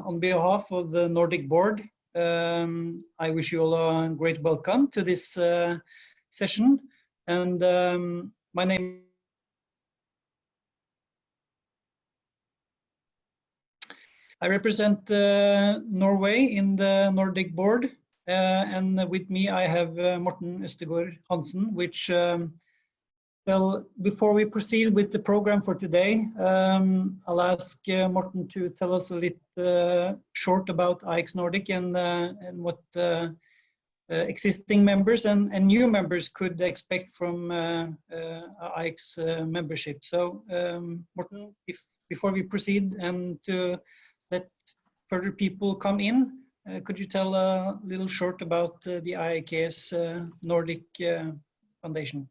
On behalf of the Nordic board, I wish you all a great welcome to this session. And my name I represent Norway in the Nordic board, and with me I have Morten Østegård Hansen, which well, before we proceed with the program for today, I'll ask Morten to tell us a little short about IAKS Nordic and what existing members and new members could expect from IAKS membership. So, Morten, before we proceed and to let further people come in, could you tell a little short about the IAKS Nordic Foundation?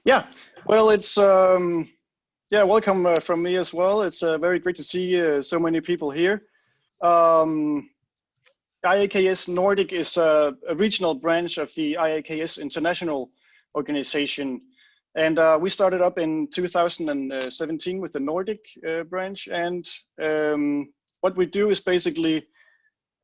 Yeah, well, it's yeah, welcome from me as well. It's very great to see so many people here. IAKS Nordic is a regional branch of the IAKS International organization, and we started up in 2017 with the Nordic branch. And what we do is basically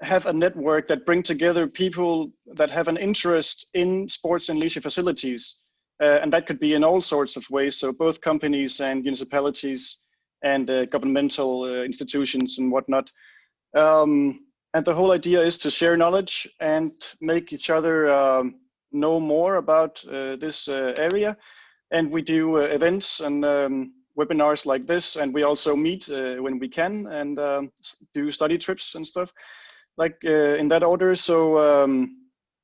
have a network that brings together people that have an interest in sports and leisure facilities. And that could be in all sorts of ways, so both companies and municipalities and governmental institutions and whatnot. And the whole idea is to share knowledge and make each other know more about this area. And we do events and webinars like this, and we also meet when we can and do study trips and stuff like in that order. So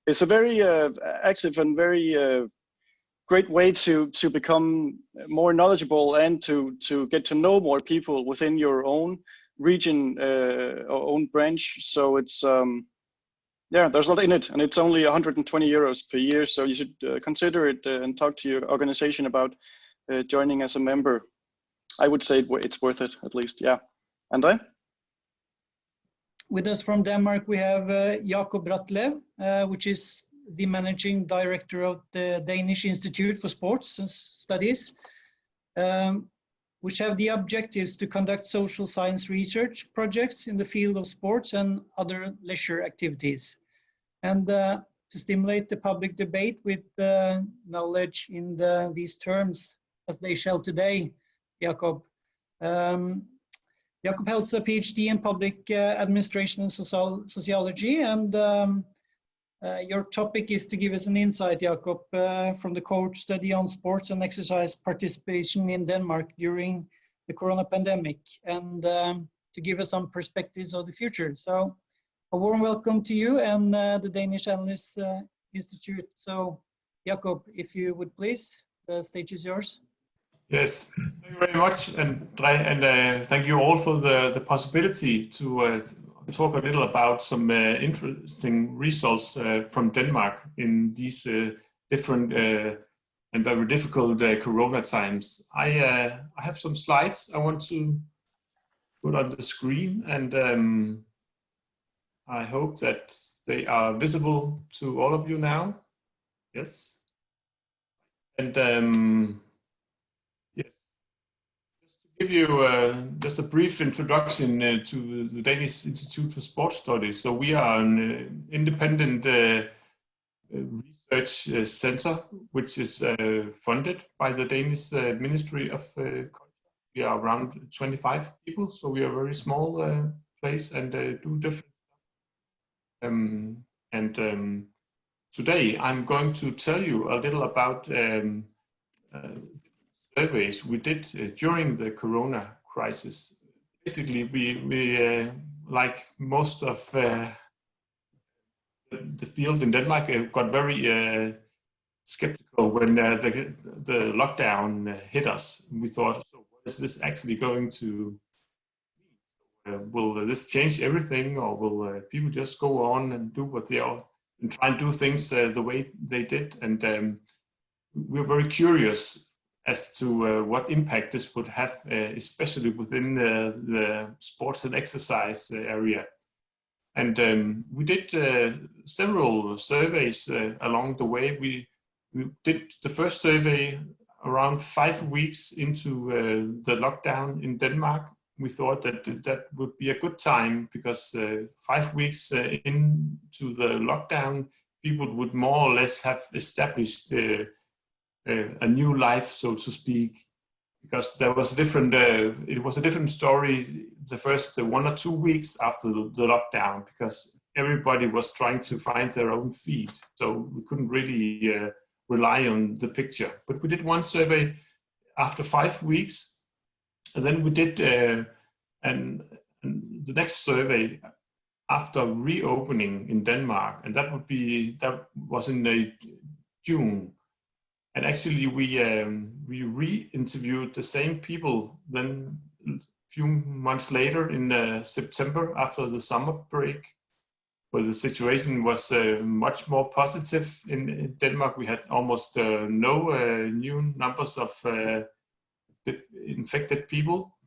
it's a very active and very great way to become more knowledgeable and to get to know more people within your own region or own branch. So it's yeah, there's a lot in it, and it's only 120 euros per year, so you should consider it and talk to your organization about joining as a member. I would say it's worth it, at least. Yeah. And I with us from Denmark we have JAKOB RATHLEV, which is the managing director of the Danish Institute for Sports Studies, which have the objectives to conduct social science research projects in the field of sports and other leisure activities, and to stimulate the public debate with knowledge in these terms as they shall today. Jakob. Jakob holds a PhD in public administration and sociology, and your topic is to give us an insight, Jakob, from the cohort study on sports and exercise participation in Denmark during the corona pandemic, and to give us some perspectives of the future. So a warm welcome to you and the Danish Analyst Institute. So Jakob, if you would please, the stage is yours. Yes, thank you very much, and thank you all for the possibility to talk a little about some interesting results from Denmark in these different and very difficult corona times. I have some slides I want to put on the screen, and I hope that they are visible to all of you now. Yes. And yes, just to give you just a brief introduction to the Danish Institute for Sports Studies. So we are an independent research center, which is funded by the Danish Ministry of Culture. We are around 25 people, so we are a very small place and do different stuff. Today I'm going to tell you a little about surveys we did during the corona crisis. Basically, we like most of the field in Denmark, got very skeptical when the lockdown hit us. We thought, so what is this actually going to will this change everything, or will people just go on and do what they are and try and do things the way they did? And we're very curious as to what impact this would have, especially within the sports and exercise area. And we did several surveys along the way. We did the first survey around 5 weeks into the lockdown in Denmark, we thought that that would be a good time, because 5 weeks into the lockdown, people would more or less have established a new life, so to speak, because there was a different. It was a different story the first 1 or 2 weeks after the lockdown, because everybody was trying to find their own feet, so we couldn't really rely on the picture. But we did one survey after 5 weeks, and then we did and the next survey after reopening in Denmark, and that was in June. And actually, we re-interviewed the same people then a few months later in September after the summer break, where the situation was much more positive. In Denmark, we had almost no new numbers of infected people,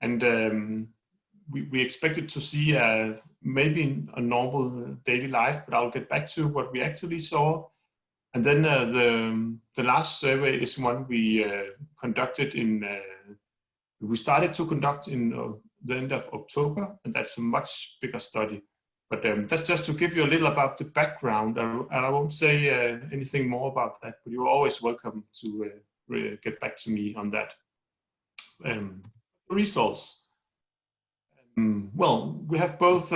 and we expected to see maybe a normal daily life, but I'll get back to what we actually saw. And then the last survey is one we conducted we started to conduct in the end of October, and that's a much bigger study. But that's just to give you a little about the background, and I won't say anything more about that, but you're always welcome to get back to me on that. Results. Well, we have both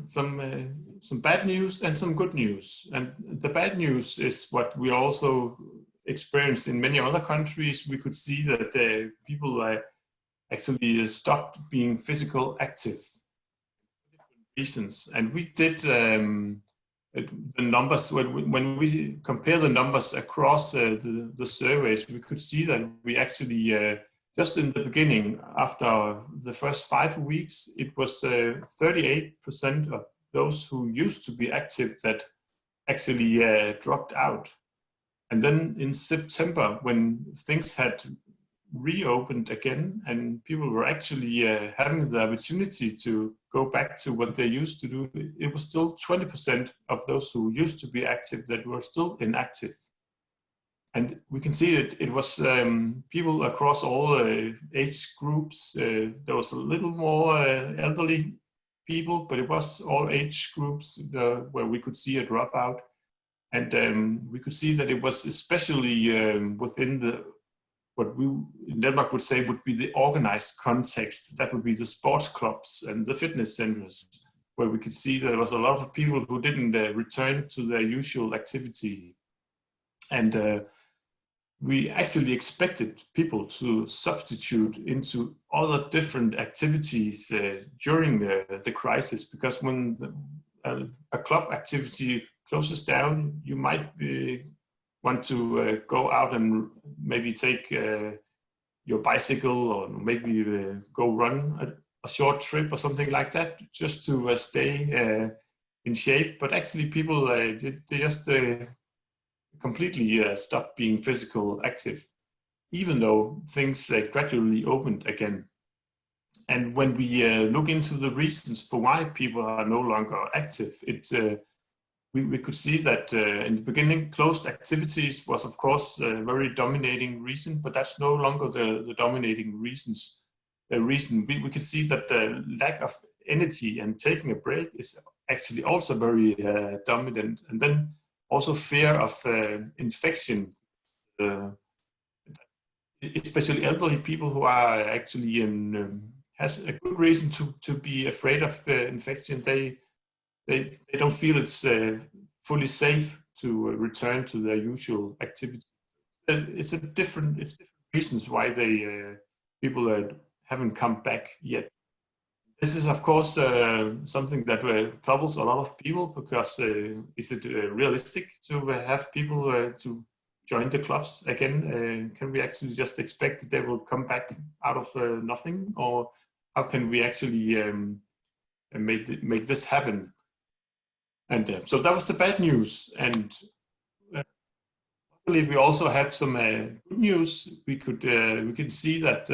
some bad news and some good news. And the bad news is what we also experienced in many other countries. We could see that people actually stopped being physical active for different reasons. And we did the numbers, when we compare the numbers across the surveys, we could see that we actually just in the beginning, after the first 5 weeks, it was 38% of those who used to be active that actually dropped out. And then in September, when things had reopened again and people were actually having the opportunity to go back to what they used to do, it was still 20% of those who used to be active that were still inactive. And we can see that it was people across all age groups. There was a little more elderly people, but it was all age groups where we could see a dropout. And we could see that it was especially within what we in Denmark would say would be the organized context. That would be the sports clubs and the fitness centers, where we could see there was a lot of people who didn't return to their usual activity. And we actually expected people to substitute into other different activities during the crisis, because when a club activity closes down, you might want to go out and maybe take your bicycle, or maybe go run a short trip or something like that, just to stay in shape. But actually people, they just completely stopped being physical active, even though things gradually opened again. And when we look into the reasons for why people are no longer active, we could see that in the beginning, closed activities was of course a very dominating reason, but that's no longer the dominating reason. We could see that the lack of energy and taking a break is actually also very dominant. And then also fear of infection, especially elderly people who are actually has a good reason to be afraid of infection. They don't feel it's fully safe to return to their usual activity. It's different reasons why people haven't come back yet. This is, of course, something that troubles a lot of people, because is it realistic to have people to join the clubs again? Can we actually just expect that they will come back out of nothing, or how can we actually make this happen? And so that was the bad news. And luckily, we also have some good news. We can see that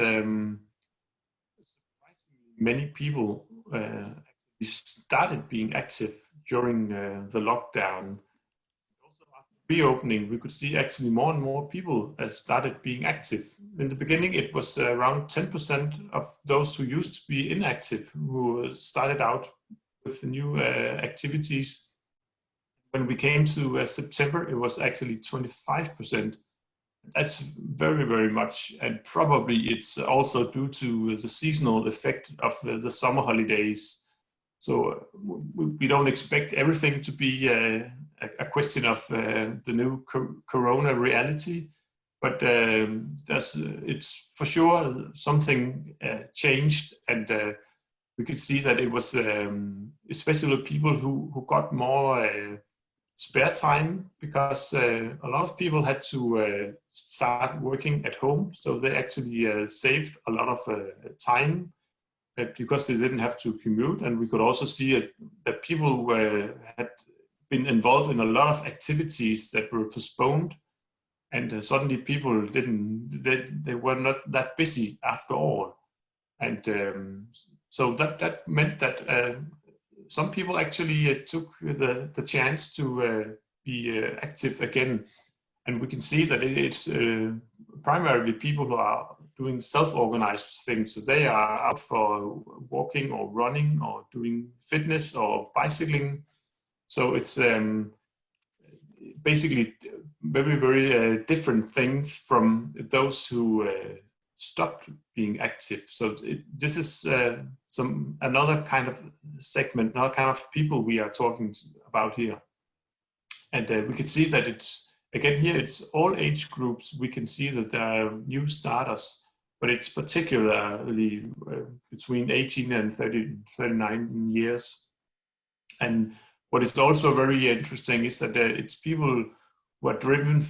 many people actually started being active during the lockdown. Also after reopening, we could see actually more and more people started being active. In the beginning, it was around 10% of those who used to be inactive who started out with new activities. When we came to September, it was actually 25%. That's very, very much, and probably it's also due to the seasonal effect of the summer holidays. So we don't expect everything to be a question of the new corona reality, but it's for sure something changed, and we could see that it was especially people who got more spare time, because a lot of people had to start working at home, so they actually saved a lot of time because they didn't have to commute. And we could also see that people had been involved in a lot of activities that were postponed, and suddenly people they were not that busy after all. And so that meant that some people actually took the chance to be active again. And we can see that it's primarily people who are doing self-organized things. So they are out for walking or running or doing fitness or bicycling. So it's basically very, very different things from those who stopped being active. So this is another kind of segment, another kind of people we are talking about here. And we can see that it's, again here, it's all age groups. We can see that there are new starters, but it's particularly between 18 and 39 years. And what is also very interesting is that it's people who are driven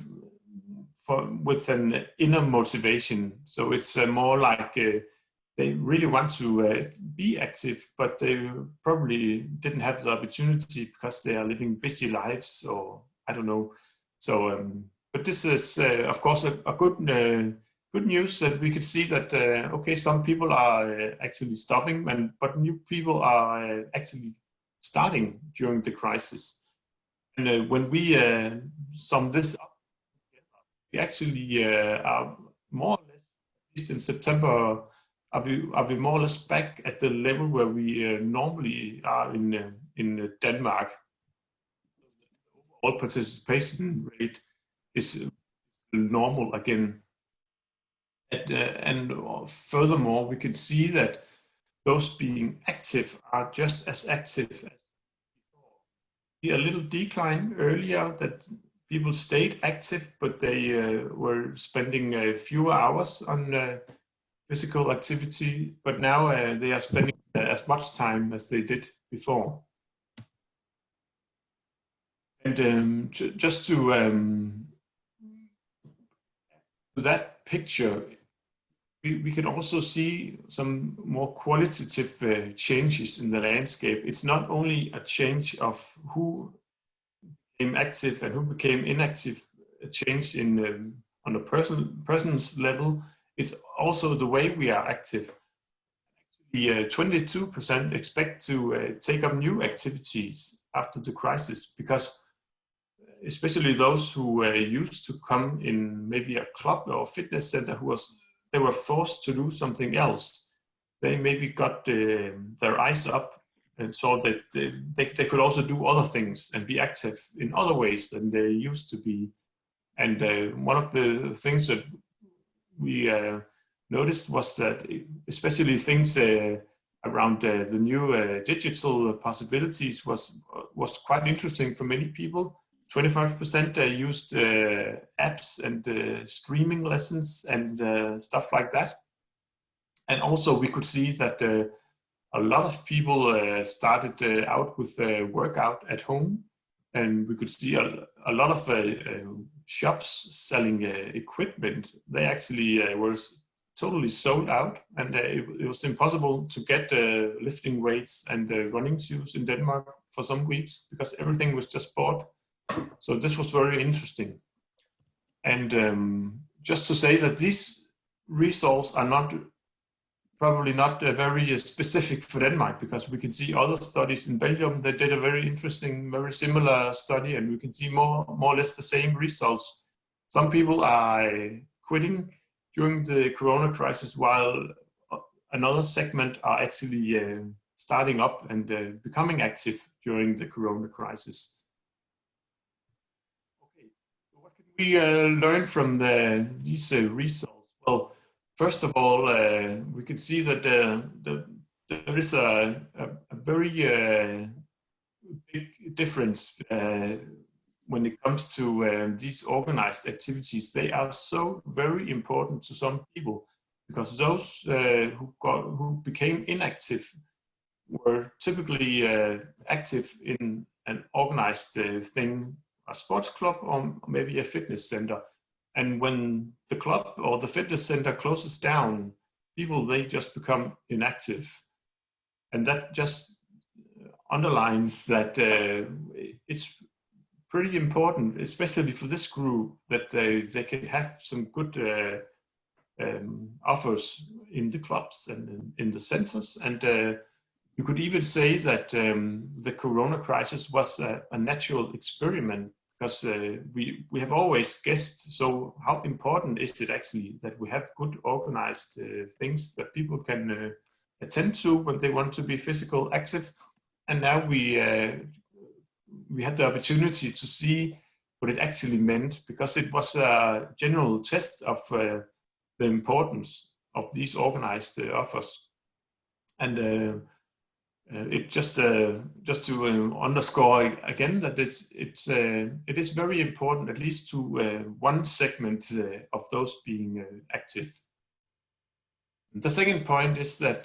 with an inner motivation. So it's more like they really want to be active, but they probably didn't have the opportunity because they are living busy lives, or I don't know. So, but this is of course a good news that we could see that okay, some people are actually stopping, but new people are actually starting during the crisis. And when we sum this up, we actually are more or less, at least in September, are we more or less back at the level where we normally are in Denmark. All participation rate is normal again. And furthermore, we can see that those being active are just as active as before. We see a little decline earlier that people stayed active, but they were spending fewer hours on physical activity, but now they are spending as much time as they did before. And just to that picture, we can also see some more qualitative changes in the landscape. It's not only a change of who became active and who became inactive, a change in on a person's level. It's also the way we are active. Actually, 22% expect to take up new activities after the crisis, because especially those who used to come in maybe a club or fitness center they were forced to do something else. They maybe got their eyes up and saw that they could also do other things and be active in other ways than they used to be. And one of the things that we noticed was that especially things around the new digital possibilities was quite interesting for many people. 25% used apps and streaming lessons and stuff like that. And also we could see that a lot of people started out with workout at home, and we could see a lot of shops selling equipment. They actually were totally sold out, and it was impossible to get lifting weights and running shoes in Denmark for some weeks because everything was just bought. So this was very interesting. And just to say that these results are not probably not very specific for Denmark, because we can see other studies in Belgium that did a very interesting, very similar study, and we can see more or less the same results. Some people are quitting during the Corona crisis, while another segment are actually starting up and becoming active during the Corona crisis. Okay, so what can we learn from these results? Well, first of all, we can see that there is a very big difference when it comes to these organized activities. They are so very important to some people, because those who became inactive were typically active in an organized thing, a sports club or maybe a fitness center. And when the club or the fitness center closes down, people, they just become inactive. And that just underlines that it's pretty important, especially for this group, that they can have some good offers in the clubs and in the centers. And you could even say that the Corona crisis was a natural experiment, because we have always guessed, so how important is it actually that we have good organized things that people can attend to when they want to be physical active. And now we had the opportunity to see what it actually meant, because it was a general test of the importance of these organized offers. And it just to underscore again that it is very important, at least to one segment of those being active. The second point is that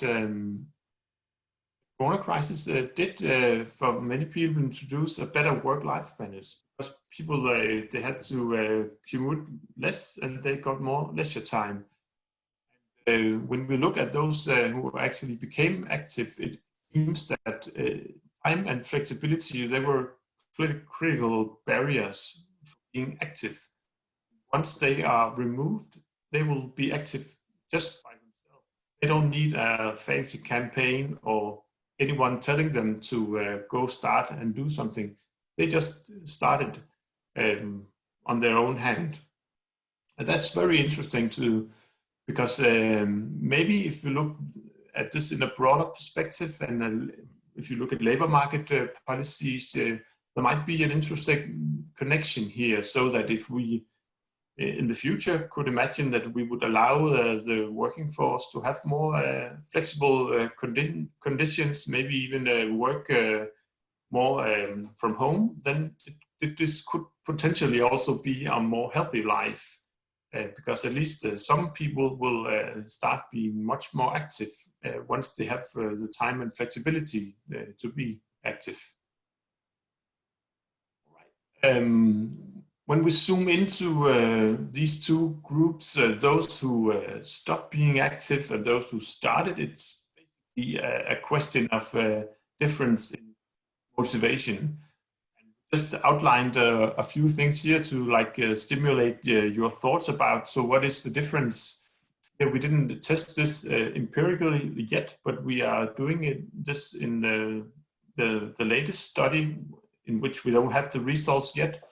Corona crisis did for many people introduce a better work-life balance, because people they had to commute less and they got more leisure time. When we look at those who actually became active, it seems that time and flexibility, they were critical barriers for being active. Once they are removed, they will be active just by themselves. They don't need a fancy campaign or anyone telling them to go start and do something. They just started on their own hand. And that's very interesting too, because maybe if you look at this in a broader perspective, and if you look at labor market policies, there might be an interesting connection here, so that if we in the future could imagine that we would allow the working force to have more flexible conditions, maybe even work more from home, then this could potentially also be a more healthy life. Because at least some people will start being much more active once they have the time and flexibility to be active. Right. When we zoom into these two groups, those who stopped being active and those who started, it's basically a question of difference in motivation. Just outlined a few things here to stimulate your thoughts about. So what is the difference? Yeah, we didn't test this empirically yet, but we are doing this in the latest study, in which we don't have the results yet.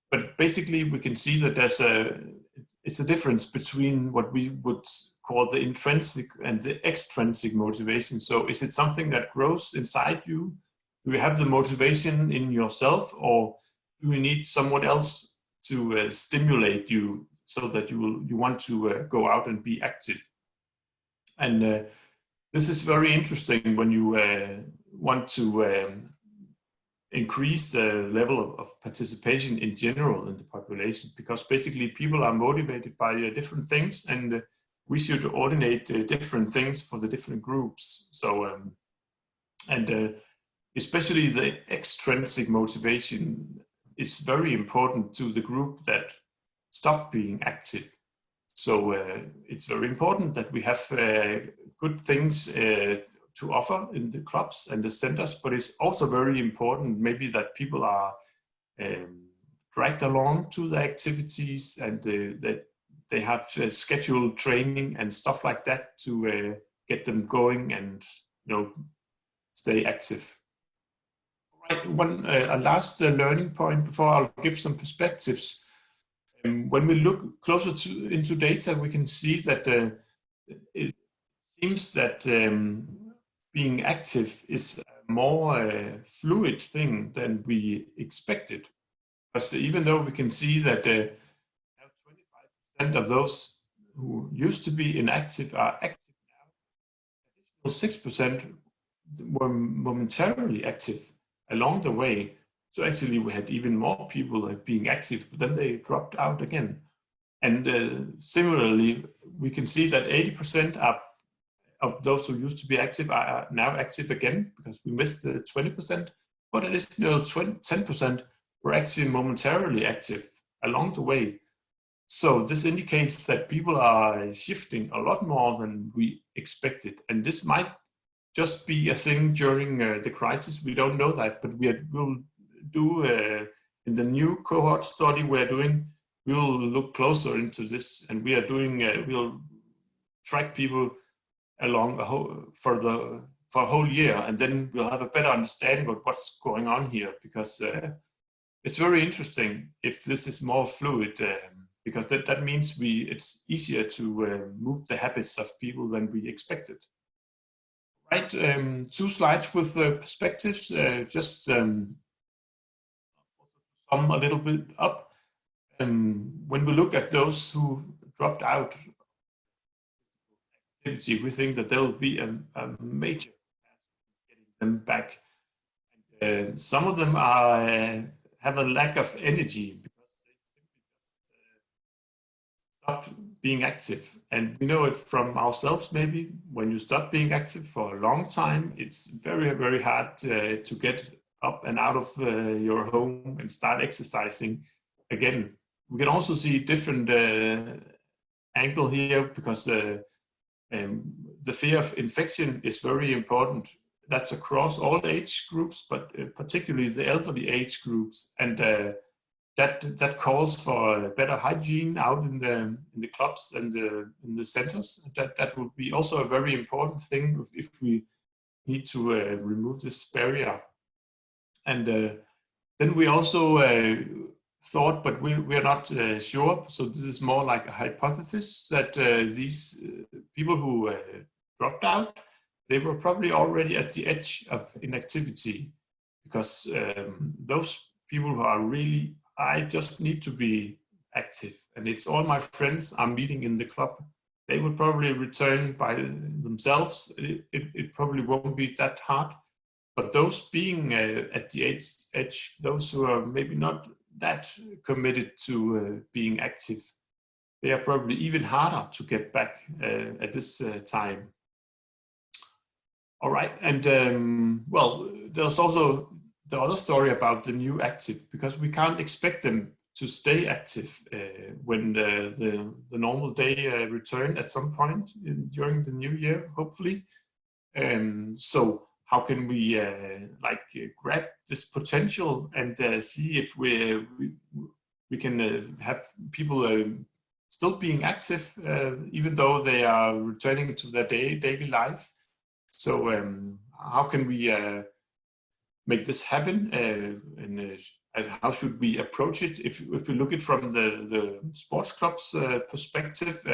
But basically we can see that it's a difference between what we would call the intrinsic and the extrinsic motivation. So is it something that grows inside you? Do you have the motivation in yourself, or do you need someone else to stimulate you so that you want to go out and be active? And this is very interesting when you want to increase the level of participation in general in the population, because basically people are motivated by different things, and we should coordinate different things for the different groups. So especially the extrinsic motivation is very important to the group that stop being active. So it's very important that we have good things to offer in the clubs and the centers, but it's also very important maybe that people are dragged along to the activities, and that they have scheduled training and stuff like that to get them going and stay active. Right, a last learning point before I'll give some perspectives. When we look closer into data, we can see that it seems that being active is a more fluid thing than we expected. Because even though we can see that 25% of those who used to be inactive are active now, 6% were momentarily active along the way. So actually we had even more people being active, but then they dropped out again. And similarly, we can see that 80% of those who used to be active are now active again, because we missed the 20%, but at least 10% were actually momentarily active along the way. So this indicates that people are shifting a lot more than we expected. And this might just be a thing during the crisis. We don't know that, but we'll do in the new cohort study we're doing, we'll look closer into this, and we are doing, we'll track people along for a whole year, and then we'll have a better understanding of what's going on here, because it's very interesting if this is more fluid, because that means it's easier to move the habits of people than we expected. Right, 2 slides with perspectives, just sum a little bit up. When we look at those who dropped out activity, we think that there will be a major getting them back. Some of them have a lack of energy because they simply stopped being active. And we know it from ourselves, maybe when you stop being active for a long time, it's very, very hard to get up and out of your home and start exercising again. We can also see different angle here, because the fear of infection is very important. That's across all age groups, but particularly the elderly age groups, and that calls for better hygiene out in the clubs and in the centers. That would be also a very important thing if we need to remove this barrier. And then we also thought, but we are not sure, so this is more like a hypothesis, that these people who dropped out, they were probably already at the edge of inactivity, because those people who are really, I just need to be active, and it's all my friends I'm meeting in the club, they will probably return by themselves. It probably won't be that hard. But those being at the edge, those who are maybe not that committed to being active, they are probably even harder to get back at this time. All right, and well, there's also the other story about the new active, because we can't expect them to stay active when the normal day return at some point during the new year, hopefully. So how can we grab this potential and see if we can have people still being active even though they are returning to their daily life? So how can we make this happen, and how should we approach it? If we look at it from the sports club's perspective,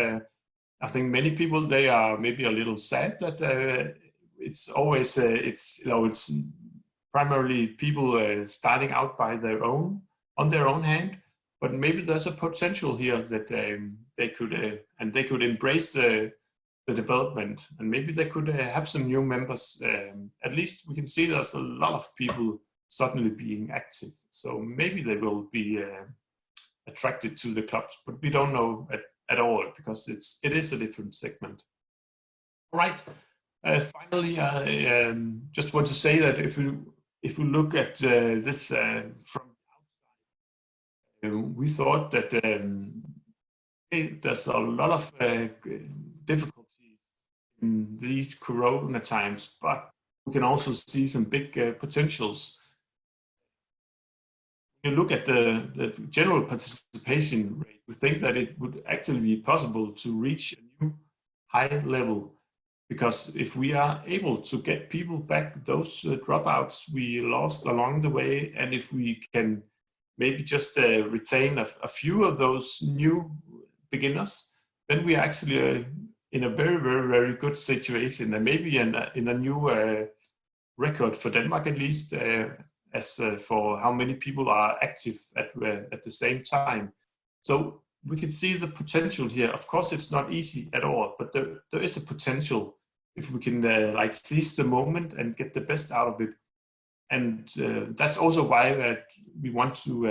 I think many people, they are maybe a little sad that it's always it's primarily people starting out by on their own hand, but maybe there's a potential here that they could embrace the development, and maybe they could have some new members. At least we can see there's a lot of people suddenly being active, so maybe they will be attracted to the clubs, but we don't know at all, because it is a different segment. All right. Finally, I just want to say that if we look at this from outside, we thought that there's a lot of difficulties in these corona times, but we can also see some big potentials. When you look at the general participation rate, we think that it would actually be possible to reach a new high level, because if we are able to get people back, those dropouts we lost along the way, and if we can maybe just retain a few of those new beginners, then we are actually in a very, very, very good situation, and maybe in a new record for Denmark at least, as for how many people are active at the same time. So we can see the potential here. Of course, it's not easy at all, but there is a potential if we can like seize the moment and get the best out of it. And that's also why we want to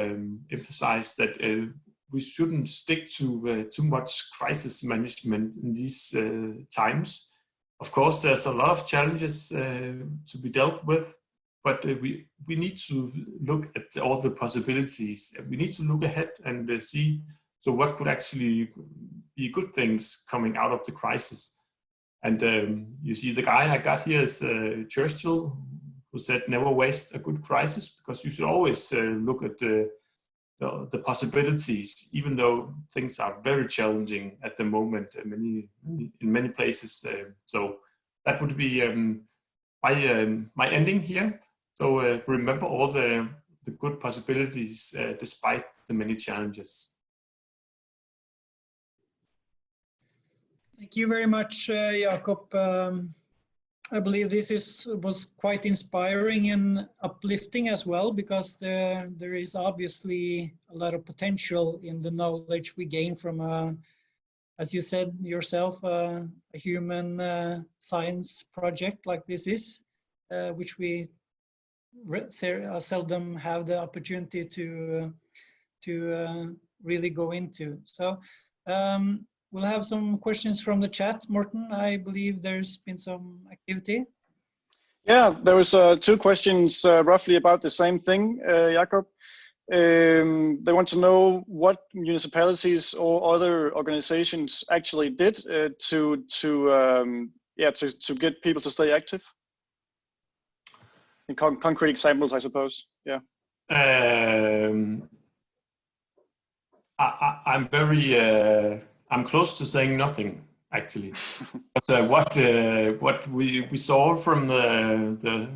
emphasize that we shouldn't stick to too much crisis management in these times. Of course, there's a lot of challenges to be dealt with, but we need to look at all the possibilities. We need to look ahead and see, so what could actually be good things coming out of the crisis. And you see the guy I got here is Churchill, who said never waste a good crisis, because you should always look at the possibilities, even though things are very challenging at the moment in many places. So that would be my ending here. So remember all the good possibilities despite the many challenges. Thank you very much, Jakob. I believe this was quite inspiring and uplifting as well, because there is obviously a lot of potential in the knowledge we gain from, as you said yourself, a human science project like this is, which we seldom have the opportunity to really go into. So we'll have some questions from the chat. Morten, I believe there's been some activity. Yeah, there was 2 questions roughly about the same thing, Jakob. They want to know what municipalities or other organizations actually did to get people to stay active. In concrete examples, I suppose. Yeah. I'm very. I'm close to saying nothing, actually. But what we saw from the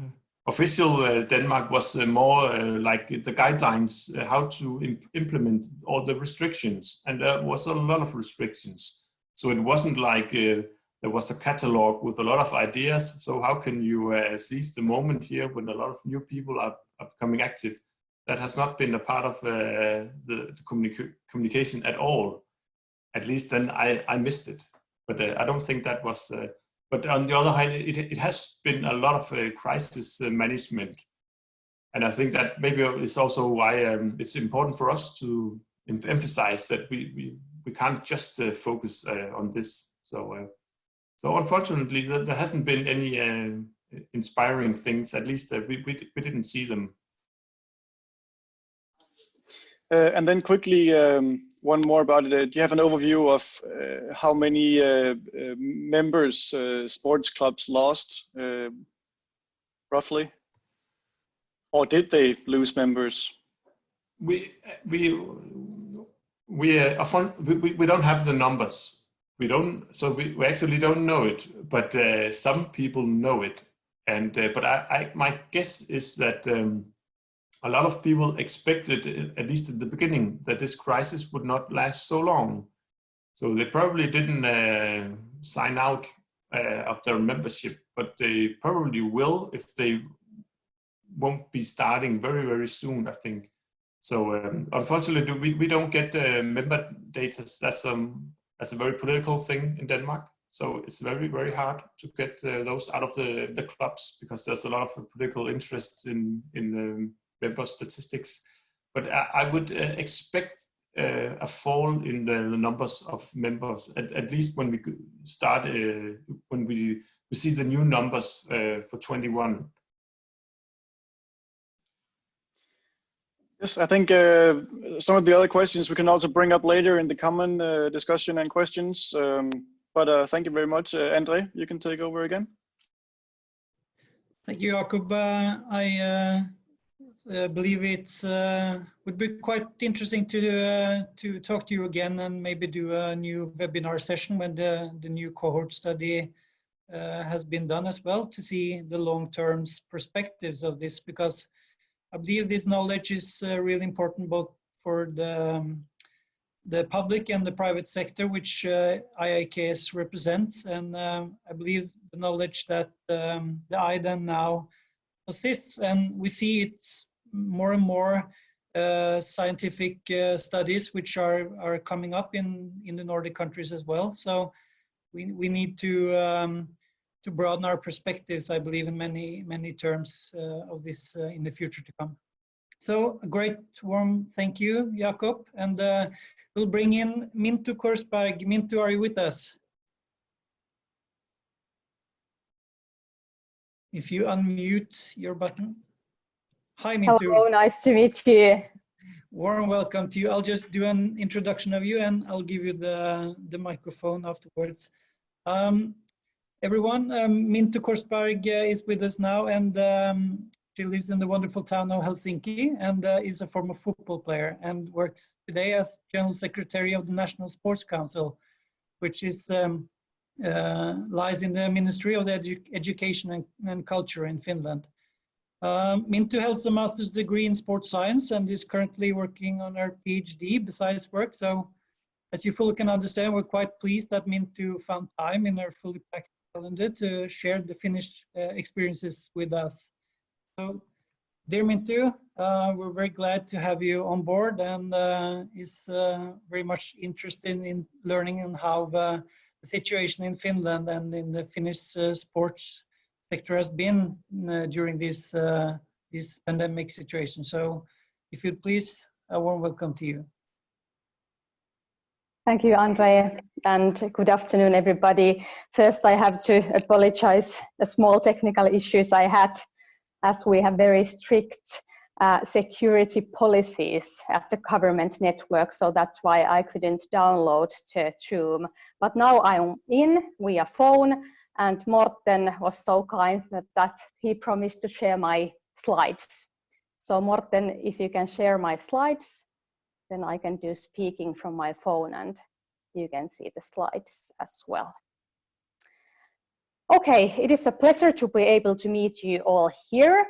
official Denmark was more like the guidelines, how to implement all the restrictions, and there was a lot of restrictions. So it wasn't like there was a catalog with a lot of ideas. So how can you seize the moment here when a lot of new people are becoming active? That has not been a part of the communication at all. At least then I missed it, but I don't think that was. But on the other hand, it has been a lot of crisis management, and I think that maybe is also why it's important for us to emphasize that we can't just focus on this. So unfortunately, there hasn't been any inspiring things. At least we didn't see them. And then quickly, one more about it. Do you have an overview of how many members sports clubs lost, roughly? Or did they lose members? We don't have the numbers. We don't. So we actually don't know it. But some people know it. And but my guess is that. A lot of people expected, at least at the beginning, that this crisis would not last so long. So they probably didn't sign out of their membership, but they probably will if they won't be starting very, very soon, I think. So unfortunately, we don't get member data. That's a very political thing in Denmark. So it's very, very hard to get those out of the clubs, because there's a lot of political interest in member statistics, but I would expect a fall in the numbers of members, at least when we start, when we see the new numbers for 21. Yes, I think some of the other questions we can also bring up later in the common discussion and questions. But thank you very much. André, you can take over again. Thank you, Jakob. I believe it would be quite interesting to talk to you again and maybe do a new webinar session when the new cohort study has been done as well to see the long-term perspectives of this, because I believe this knowledge is really important both for the public and the private sector, which IAKS represents. And I believe the knowledge that the IDEN now possesses, and we see it's more and more scientific studies which are coming up in the Nordic countries as well. So we need to broaden our perspectives, I believe, in many terms of this in the future to come. So a great warm thank you, Jakob, and we'll bring in MINTTU KORSBERG. MINTTU, are you with us? If you unmute your button. Hi, MINTTU. Hello, nice to meet you. Warm welcome to you. I'll just do an introduction of you and I'll give you the microphone afterwards. Everyone, MINTTU KORSBERG is with us now, and she lives in the wonderful town of Helsinki and is a former football player and works today as General Secretary of the National Sports Council, which is lies in the Ministry of Education and Culture in Finland. MINTTU holds a master's degree in sports science and is currently working on her PhD besides work. So as you fully can understand, we're quite pleased that MINTTU found time in her fully packed calendar to share the Finnish experiences with us. So, dear MINTTU, we're very glad to have you on board, and is very much interested in learning on how the situation in Finland and in the Finnish sports sector has been during this pandemic situation. So, if you'd please, a warm welcome to you. Thank you, Andre, and good afternoon, everybody. First, I have to apologize the small technical issues I had, as we have very strict security policies at the government network, so that's why I couldn't download to Zoom. But now I'm in via phone, and Morten was so kind that he promised to share my slides. So Morten, if you can share my slides, then I can do speaking from my phone and you can see the slides as well. Okay, it is a pleasure to be able to meet you all here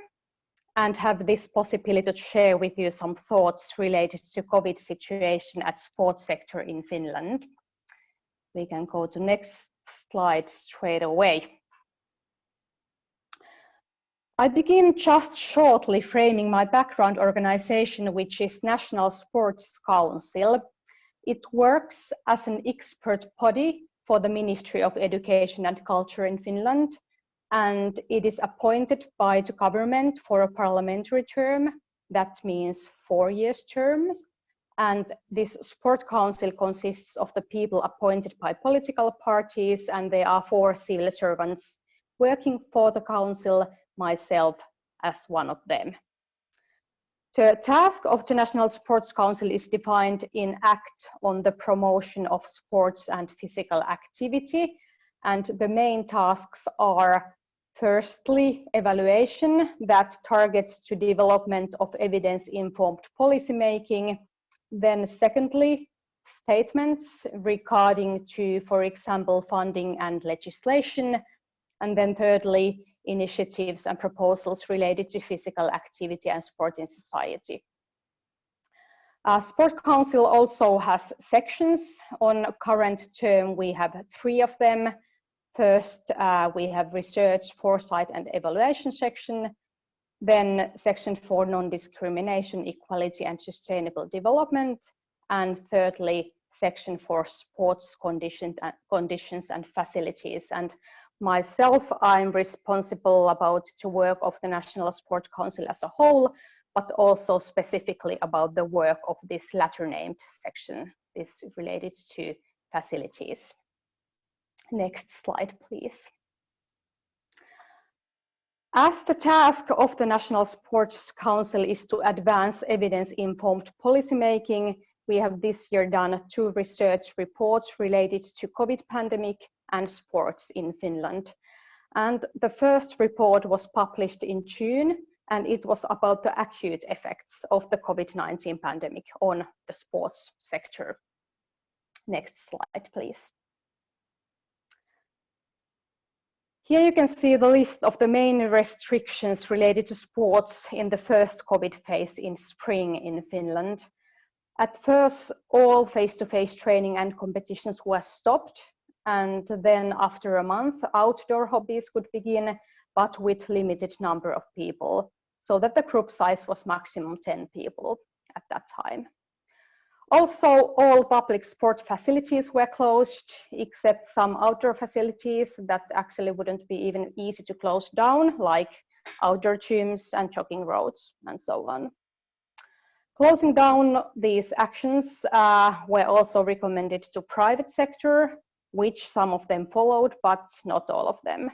and have this possibility to share with you some thoughts related to COVID situation at sports sector in Finland. We can go to next slide straight away. I begin just shortly framing my background organization, which is National Sports Council. It works as an expert body for the Ministry of Education and Culture in Finland, and it is appointed by the government for a parliamentary term. That means 4 years terms. And this Sport Council consists of the people appointed by political parties, and there are 4 civil servants working for the council, myself as one of them. The task of the National Sports Council is defined in Act on the Promotion of Sports and Physical Activity, and the main tasks are firstly evaluation that targets to development of evidence-informed policy making, then secondly statements regarding to, for example, funding and legislation, and then thirdly initiatives and proposals related to physical activity and sport in society. Sport Council also has sections. On current term, we have 3 of them. First, we have research, foresight and evaluation section. Then section for non-discrimination, equality and sustainable development. And thirdly, section for sports conditions and facilities. And myself, I'm responsible about the work of the National Sport Council as a whole, but also specifically about the work of this latter named section, this related to facilities. Next slide, please. As the task of the National Sports Council is to advance evidence-informed policymaking, we have this year done 2 research reports related to COVID pandemic and sports in Finland. And the first report was published in June, and it was about the acute effects of the COVID-19 pandemic on the sports sector. Next slide, please. Here you can see the list of the main restrictions related to sports in the first COVID phase in spring in Finland. At first, all face-to-face training and competitions were stopped, and then after a month, outdoor hobbies could begin, but with limited number of people, so that the group size was maximum 10 people at that time. Also, all public sport facilities were closed, except some outdoor facilities that actually wouldn't be even easy to close down, like outdoor gyms and jogging roads and so on. Closing down these actions were also recommended to private sector, which some of them followed, but not all of them.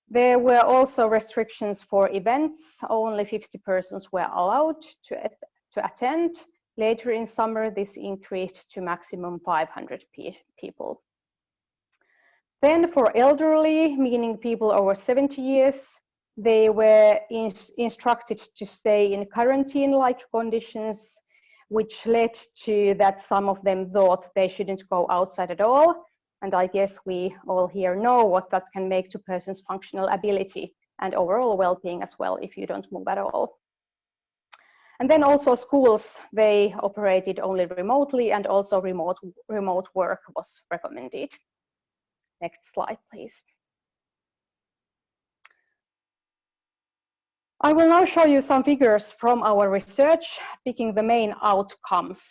There were also restrictions for events. Only 50 persons were allowed to attend. Later in summer, this increased to maximum 500 people. Then for elderly, meaning people over 70 years, they were instructed to stay in quarantine-like conditions, which led to that some of them thought they shouldn't go outside at all. And I guess we all here know what that can make to person's functional ability and overall well-being as well if you don't move at all. And then also schools, they operated only remotely, and also remote work was recommended. Next slide, please. I will now show you some figures from our research, picking the main outcomes.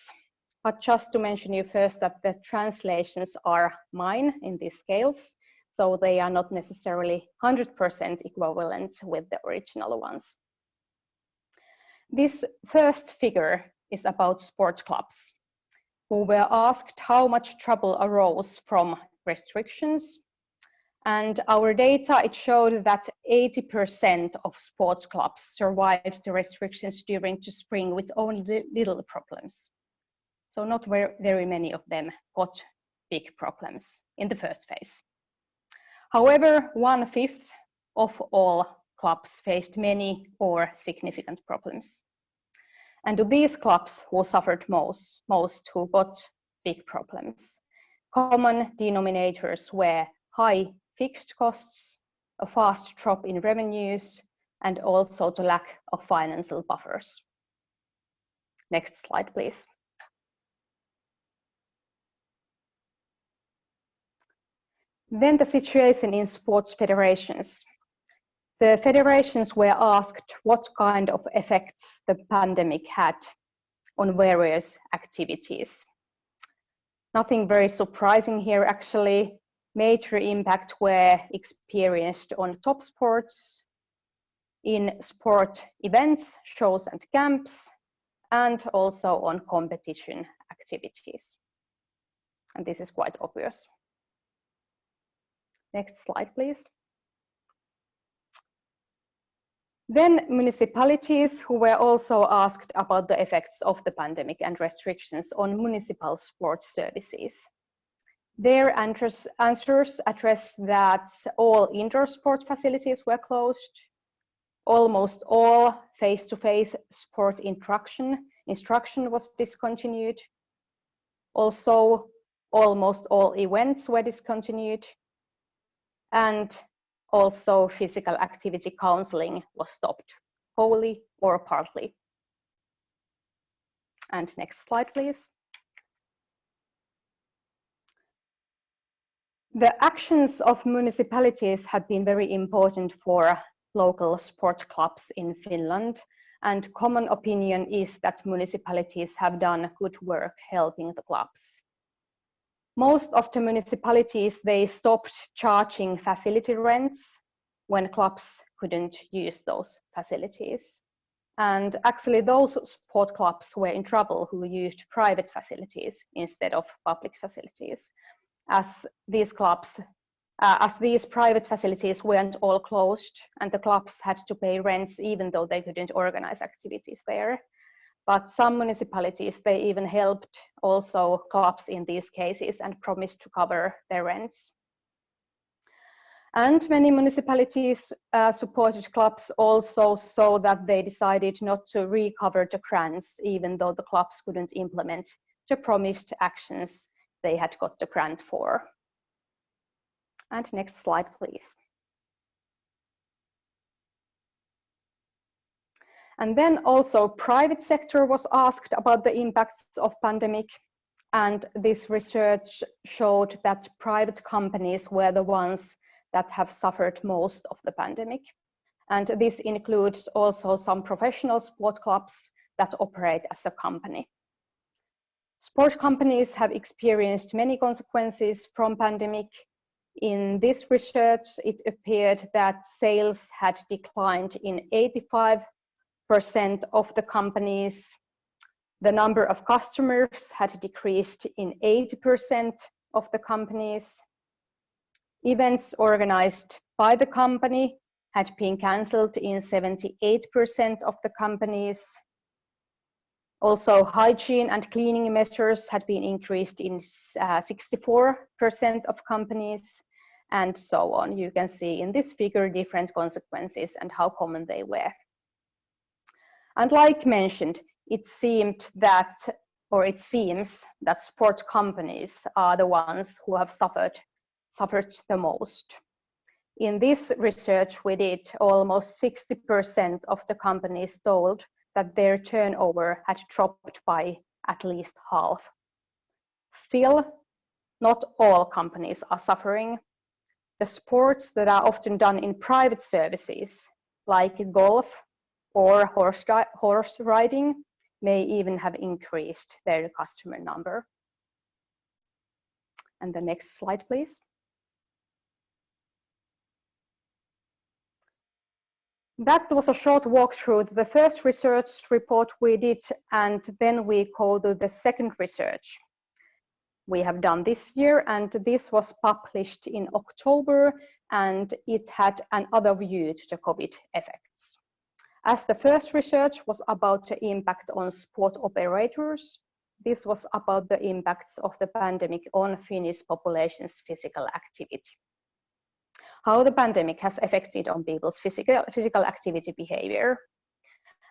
But just to mention you first that the translations are mine in these scales, so they are not necessarily 100% equivalent with the original ones. This first figure is about sport clubs, who were asked how much trouble arose from restrictions. And our data, it showed that 80% of sports clubs survived the restrictions during the spring with only little problems. So not very many of them got big problems in the first phase. However, 1/5 of all clubs faced many or significant problems. And to these clubs who suffered most who got big problems, common denominators were high fixed costs, a fast drop in revenues, and also the lack of financial buffers. Next slide, please. Then the situation in sports federations. The federations were asked what kind of effects the pandemic had on various activities. Nothing very surprising here, actually. Major impact were experienced on top sports, in sport events, shows and camps, and also on competition activities. And this is quite obvious. Next slide, please. Then municipalities who were also asked about the effects of the pandemic and restrictions on municipal sports services. Their answers addressed that all indoor sport facilities were closed, almost all face-to-face sport instruction was discontinued, also almost all events were discontinued, and also physical activity counseling was stopped, wholly or partly. And next slide, please. The actions of municipalities have been very important for local sport clubs in Finland, and common opinion is that municipalities have done good work helping the clubs. Most of the municipalities, they stopped charging facility rents when clubs couldn't use those facilities. And actually those sport clubs were in trouble who used private facilities instead of public facilities, as these private facilities weren't all closed and the clubs had to pay rents even though they couldn't organize activities there. But some municipalities, they even helped also clubs in these cases and promised to cover their rents. And many municipalities supported clubs also so that they decided not to recover the grants, even though the clubs couldn't implement the promised actions they had got the grant for. And next slide, please. And then also private sector was asked about the impacts of pandemic. And this research showed that private companies were the ones that have suffered most of the pandemic. And this includes also some professional sport clubs that operate as a company. Sport companies have experienced many consequences from pandemic. In this research, it appeared that sales had declined in 85% of the companies. The number of customers had decreased in 80% of the companies. Events organized by the company had been cancelled in 78% of the companies. Also, hygiene and cleaning measures had been increased in 64% of companies, and so on. You can see in this figure different consequences and how common they were. And like mentioned, it seems that sport companies are the ones who have suffered the most. In this research we did, almost 60% of the companies told that their turnover had dropped by at least half. Still, not all companies are suffering. The sports that are often done in private services, like golf or horse riding, may even have increased their customer number. And the next slide, please. That was a short walkthrough the first research report we did, and then we go to the second research we have done this year, and this was published in October, and it had another view to the COVID effects. As the first research was about the impact on sport operators, this was about the impacts of the pandemic on Finnish population's physical activity. How the pandemic has affected on people's physical activity behavior.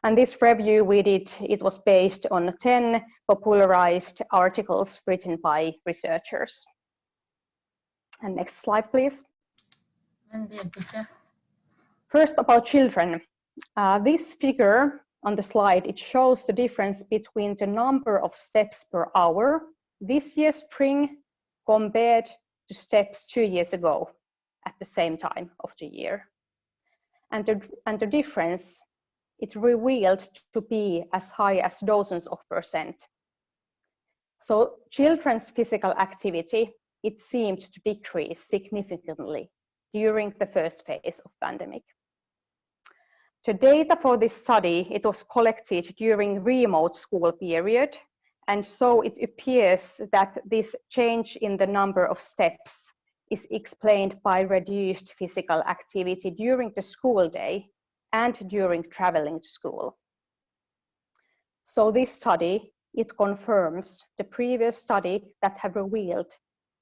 And this review we did, it was based on 10 popularized articles written by researchers. And next slide, please. First, about children. This figure on the slide, it shows the difference between the number of steps per hour this year spring compared to steps 2 years ago at the same time of the year. And the difference, it revealed to be as high as dozens of %. So children's physical activity, it seemed to decrease significantly during the first phase of pandemic. The data for this study, it was collected during remote school period, and so it appears that this change in the number of steps is explained by reduced physical activity during the school day and during traveling to school. So this study, it confirms the previous study that have revealed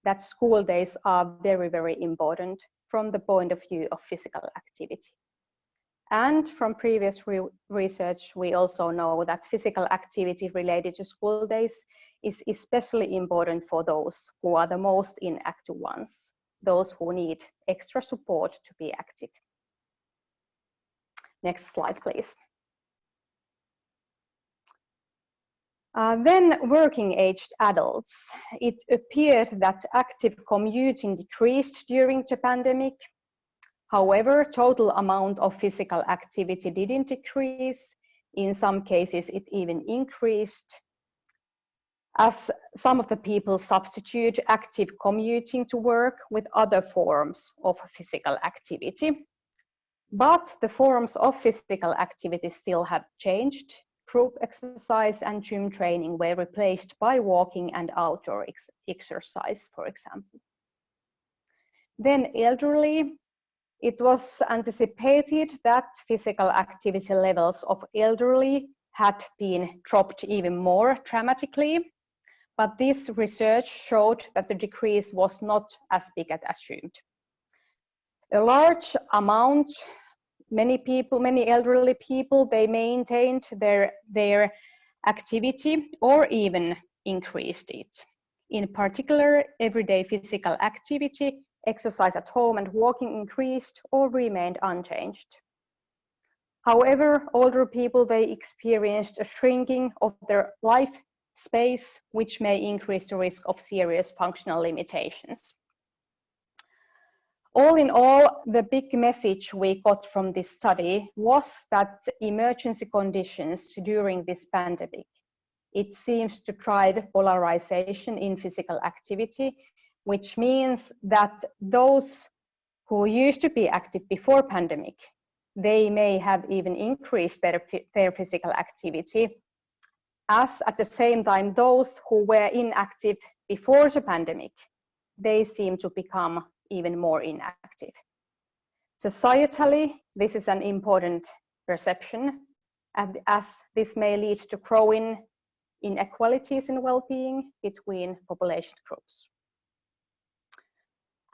that school days are very, very important from the point of view of physical activity. And from previous research, we also know that physical activity related to school days is especially important for those who are the most inactive ones, those who need extra support to be active. Next slide, please. Then working-aged adults. It appeared that active commuting decreased during the pandemic. However, total amount of physical activity didn't decrease. In some cases, it even increased, as some of the people substitute active commuting to work with other forms of physical activity. But the forms of physical activity still have changed. Group exercise and gym training were replaced by walking and outdoor exercise, for example. Then elderly. It was anticipated that physical activity levels of elderly had been dropped even more dramatically, but this research showed that the decrease was not as big as assumed. A large amount, many elderly people, they maintained their activity or even increased it. In particular, everyday physical activity, exercise at home and walking increased or remained unchanged. However, older people, they experienced a shrinking of their life space, which may increase the risk of serious functional limitations. All in all, the big message we got from this study was that emergency conditions during this pandemic, it seems to drive polarization in physical activity, which means that those who used to be active before pandemic, they may have even increased their physical activity, as at the same time those who were inactive before the pandemic, they seem to become even more inactive. Societally, this is an important perception, as this may lead to growing inequalities in well-being between population groups.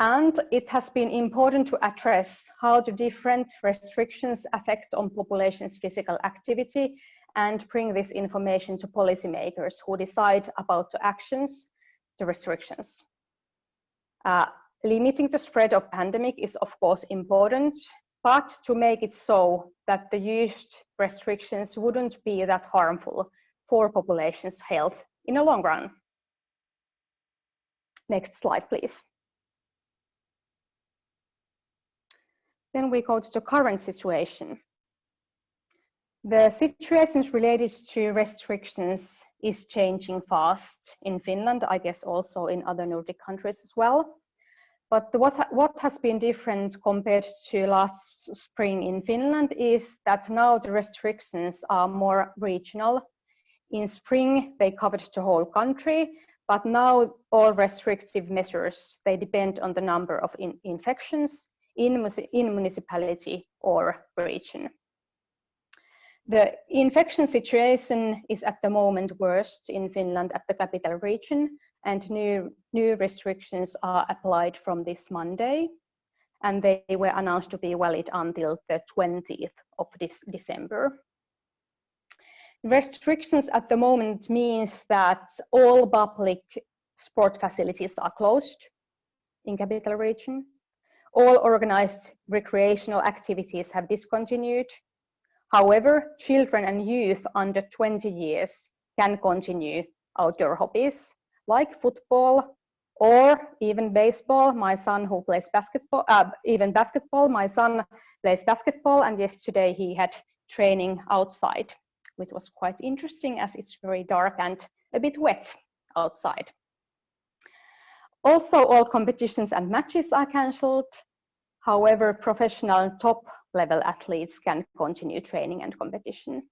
And it has been important to address how the different restrictions affect on population's physical activity and bring this information to policymakers who decide about the actions, the restrictions. Limiting the spread of pandemic is of course important, but to make it so that the used restrictions wouldn't be that harmful for population's health in the long run. Next slide, please. Then we go to the current situation. The situations related to restrictions is changing fast in Finland, I guess also in other Nordic countries as well. But what has been different compared to last spring in Finland is that now the restrictions are more regional. In spring, they covered the whole country, but now all restrictive measures, they depend on the number of infections in municipality or region. The infection situation is at the moment worst in Finland at the capital region, and new restrictions are applied from this Monday, and they were announced to be valid until the 20th of December. Restrictions at the moment means that all public sport facilities are closed in capital region. All organized recreational activities have discontinued. However, children and youth under 20 years can continue outdoor hobbies like football or even baseball. My son who plays basketball, even basketball, my son plays basketball, and yesterday he had training outside, which was quite interesting as it's very dark and a bit wet outside. Also, all competitions and matches are cancelled. However, professional top-level athletes can continue training and competition.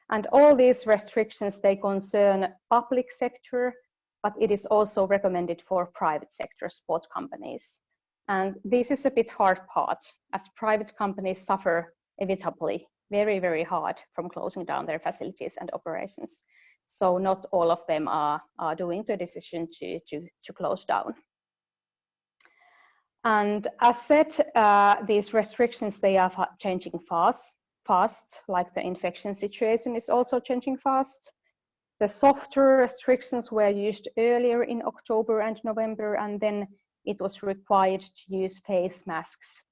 And all these restrictions, they concern public sector, but it is also recommended for private sector sport companies. And this is a bit hard part, as private companies suffer inevitably very, very hard from closing down their facilities and operations. So not all of them are doing the decision to close down. And as said, these restrictions, they are changing fast, like the infection situation is also changing fast. The softer restrictions were used earlier in October and November, and then it was required to use face masks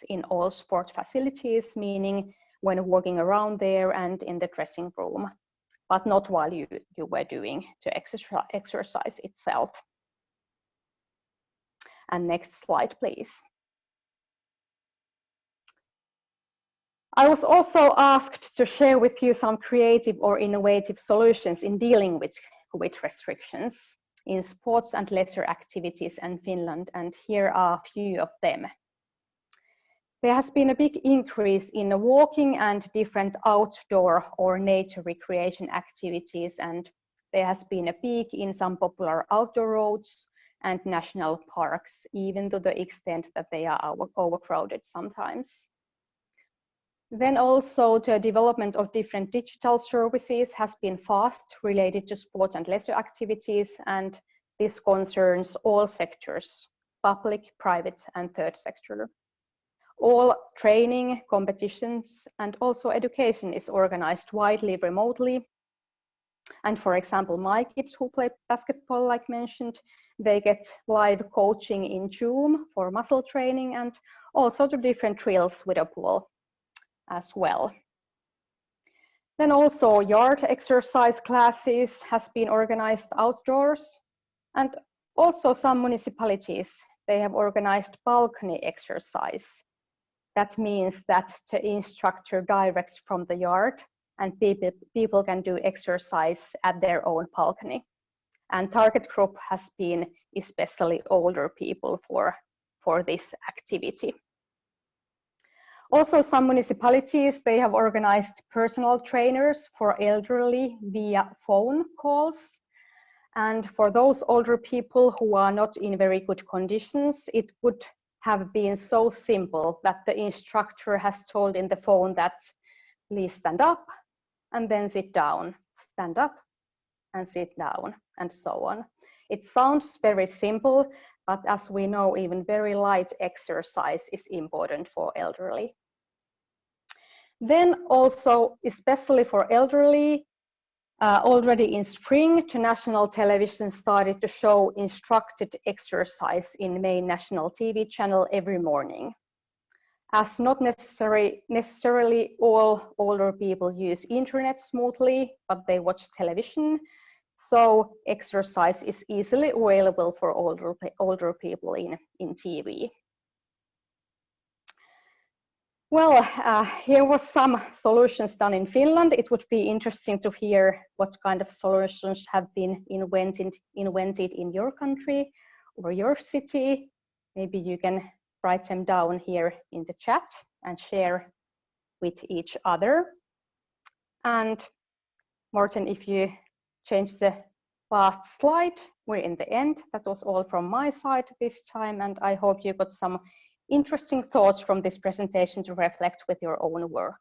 in all sport facilities, meaning when walking around there and in the dressing room, but not while you were doing the exercise itself. And next slide, please. I was also asked to share with you some creative or innovative solutions in dealing with COVID restrictions in sports and leisure activities in Finland, and here are a few of them. There has been a big increase in walking and different outdoor or nature recreation activities, and there has been a peak in some popular outdoor roads and national parks, even to the extent that they are overcrowded sometimes. Then also the development of different digital services has been fast related to sport and leisure activities, and this concerns all sectors, public, private and third sector. All training, competitions and also education is organized widely remotely. And for example, my kids who play basketball, like mentioned, they get live coaching in Zoom for muscle training and also the different drills with a ball. as well. Then also yard exercise classes has been organized outdoors, and also some municipalities, they have organized balcony exercise. That means that the instructor directs from the yard and people can do exercise at their own balcony. And target group has been especially older people for this activity. Also, some municipalities, they have organized personal trainers for elderly via phone calls. And for those older people who are not in very good conditions, it would have been so simple that the instructor has told in the phone that please stand up and then sit down, stand up and sit down, and so on. It sounds very simple, but as we know, even very light exercise is important for elderly. Then also, especially for elderly, already in spring, the national television started to show instructed exercise in main national TV channel every morning. As not necessarily all older people use internet smoothly, but they watch television, so exercise is easily available for older people in TV. Well, here was some solutions done in Finland. It would be interesting to hear what kind of solutions have been invented in your country or your city. Maybe you can write them down here in the chat and share with each other. And Morten, if you change the last slide, we're in the end. That was all from my side this time, and I hope you got some interesting thoughts from this presentation to reflect with your own work.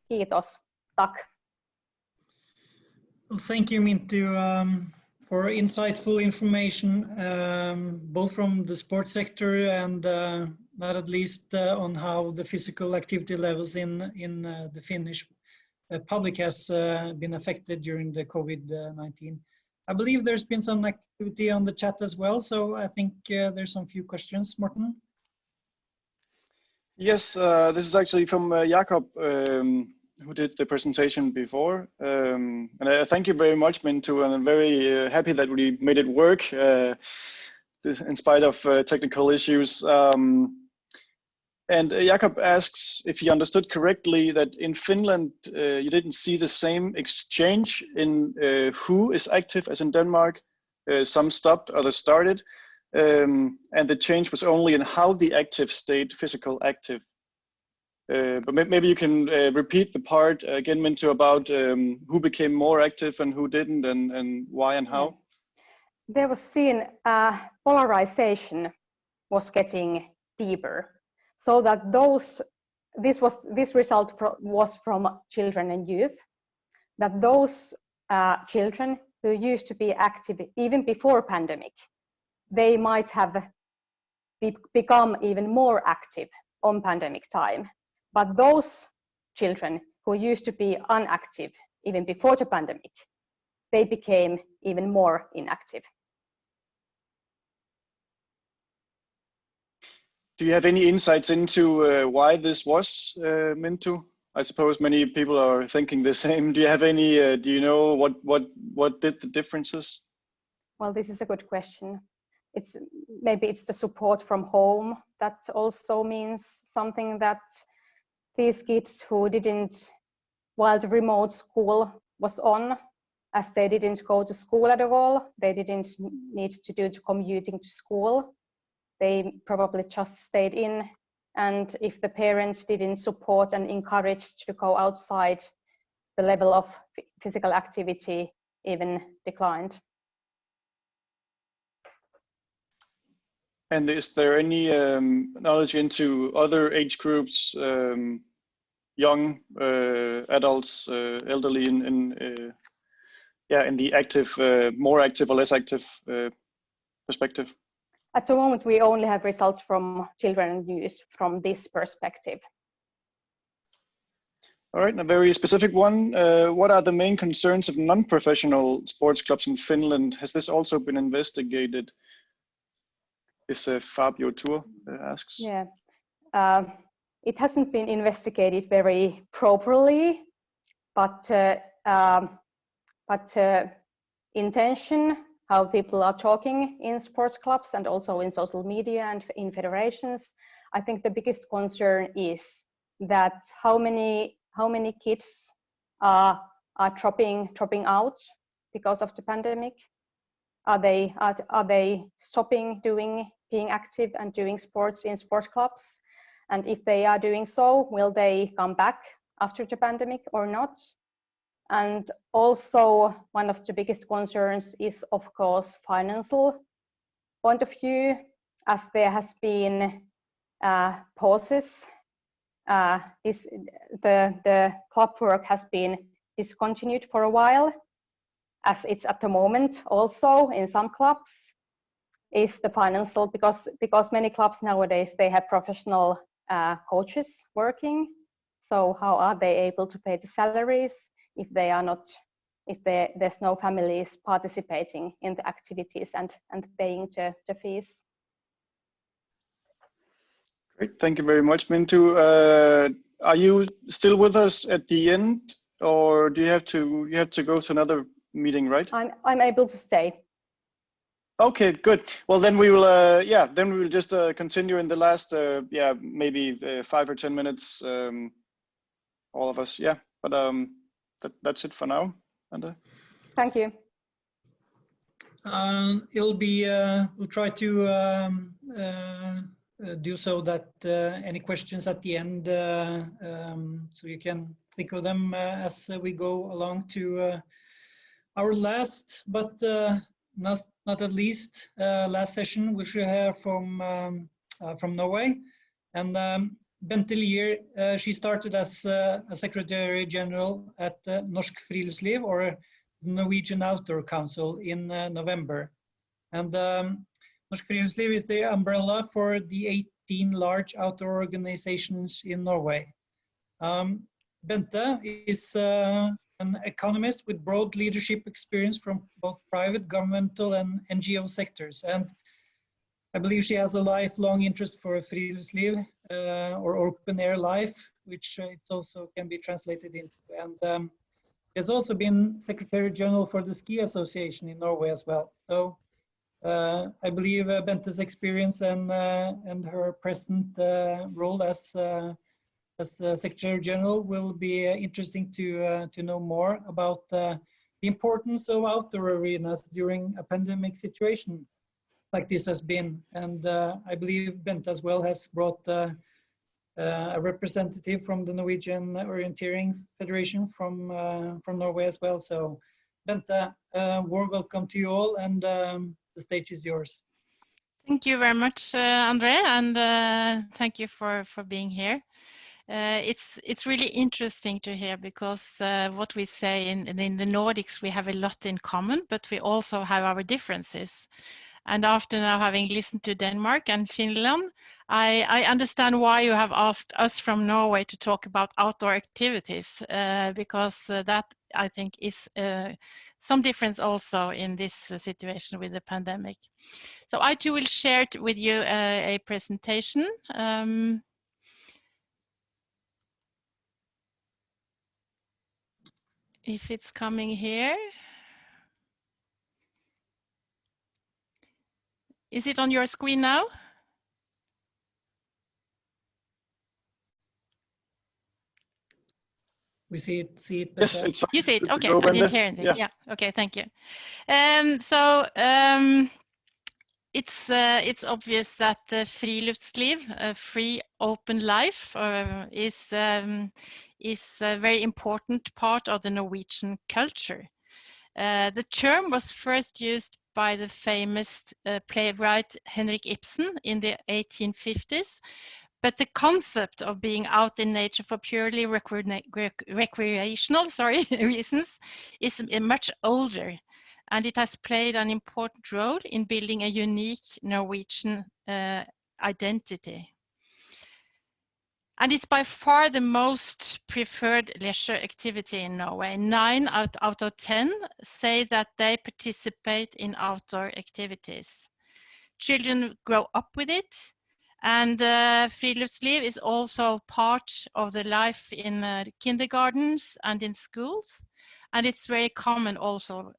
Kiitos. Tack. Well, thank you, Minttu, for insightful information, both from the sports sector and not at least on how the physical activity levels in the Finnish public has been affected during the COVID-19. I believe there's been some activity on the chat as well, so I think there's some few questions. Morten? Yes, this is actually from JAKOB, who did the presentation before. And I thank you very much, Minttu, and I'm very happy that we made it work in spite of technical issues. And JAKOB asks if he understood correctly that in Finland, you didn't see the same exchange in who is active as in Denmark. Some stopped, others started. And the change was only in how the active stayed physical active. But maybe you can repeat the part again, Minttu, about who became more active and who didn't, and why and how. There was seen polarization was getting deeper, so that this result was from children and youth, that those children who used to be active even before pandemic, they might have become even more active on pandemic time. But those children who used to be inactive even before the pandemic, they became even more inactive. Do you have any insights into why this was, Minttu? I suppose many people are thinking the same. Do you have any, do you know what did the differences? Well, this is a good question. Maybe it's the support from home that also means something, that these kids who didn't, while the remote school was on, as they didn't go to school at all, they didn't need to do the commuting to school. They probably just stayed in, and if the parents didn't support and encourage to go outside, the level of physical activity even declined. And is there any knowledge into other age groups, young adults, elderly, in the active, more active or less active perspective? At the moment, we only have results from children and youth from this perspective. All right, a very specific one. What are the main concerns of non-professional sports clubs in Finland? Has this also been investigated? This Fabio Tour asks. Yeah, it hasn't been investigated very properly, but intention, how people are talking in sports clubs and also in social media and in federations, I think the biggest concern is that how many kids are dropping out because of the pandemic. Are they stopping being active and doing sports in sports clubs? And if they are doing so, will they come back after the pandemic or not? And also one of the biggest concerns is, of course, financial point of view, as there has been pauses. The club work has been discontinued for a while, as it's at the moment also in some clubs, is the financial, because many clubs nowadays, they have professional coaches working. So how are they able to pay the salaries if they are not, if there's no families participating in the activities and paying the fees? Great, thank you very much, Minttu. Are you still with us at the end, or do you have to go to another meeting, right? I'm able to stay. Okay, good. Well, then we will then we will just continue in the last maybe 5 or 10 minutes, all of us. Yeah, but that's it for now. And Thank you. It'll be we'll try to do so that any questions at the end, so you can think of them as we go along to our last, but not at least last session, which we have from Norway. And Bente Lier, she started as a Secretary General at Norsk Friluftsliv, or Norwegian Outdoor Council, in November. And Norsk Friluftsliv is the umbrella for the 18 large outdoor organizations in Norway. Bente is an economist with broad leadership experience from both private, governmental, and NGO sectors. And I believe she has a lifelong interest for friluftsliv, or open air life, which it also can be translated into. And has also been Secretary General for the Ski Association in Norway as well. So I believe Bente's experience and her present role as Secretary General will be interesting to know more about the importance of outdoor arenas during a pandemic situation like this has been. And I believe Bente as well has brought a representative from the Norwegian Orienteering Federation from Norway as well. So Bente, warm welcome to you all, and the stage is yours. Thank you very much, Andre, and thank you for being here. It's really interesting to hear, because what we say in the Nordics, we have a lot in common, but we also have our differences. And after now having listened to Denmark and Finland, I understand why you have asked us from Norway to talk about outdoor activities, because that, I think, is some difference also in this situation with the pandemic. So I too will share with you a presentation. If it's coming here. Is it on your screen now? We see it. yes, it's You see it. Okay, go, I didn't Bente. hear anything. Yeah. Yeah. Okay, thank you. It's obvious that the friluftsliv, a free open life, is a very important part of the Norwegian culture. The term was first used by the famous playwright Henrik Ibsen in the 1850s, but the concept of being out in nature for purely recreational reasons is much older, and it has played an important role in building a unique Norwegian identity. And it's by far the most preferred leisure activity in Norway. 9 out of 10 say that they participate in outdoor activities. Children grow up with it, And Friluftsliv is also part of the life in kindergartens and in schools. And it's very common also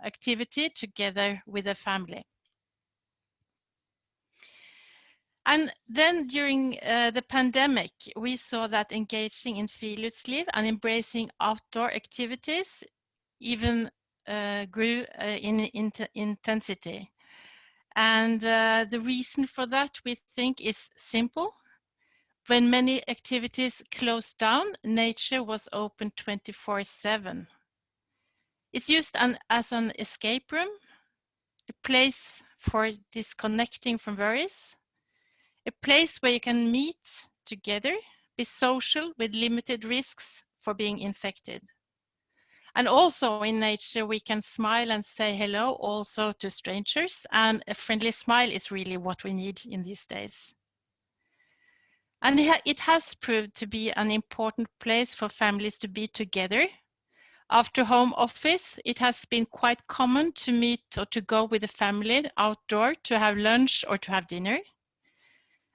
activity together with the family. And then during the pandemic, we saw that engaging in Friluftsliv and embracing outdoor activities even grew in intensity. And the reason for that, we think, is simple. When many activities closed down, nature was open 24/7. It's used as an escape room, a place for disconnecting from worries, a place where you can meet together, be social with limited risks for being infected. And also in nature, we can smile and say hello also to strangers, and a friendly smile is really what we need in these days. And it has proved to be an important place for families to be together. After home office, it has been quite common to meet or to go with the family outdoor to have lunch or to have dinner.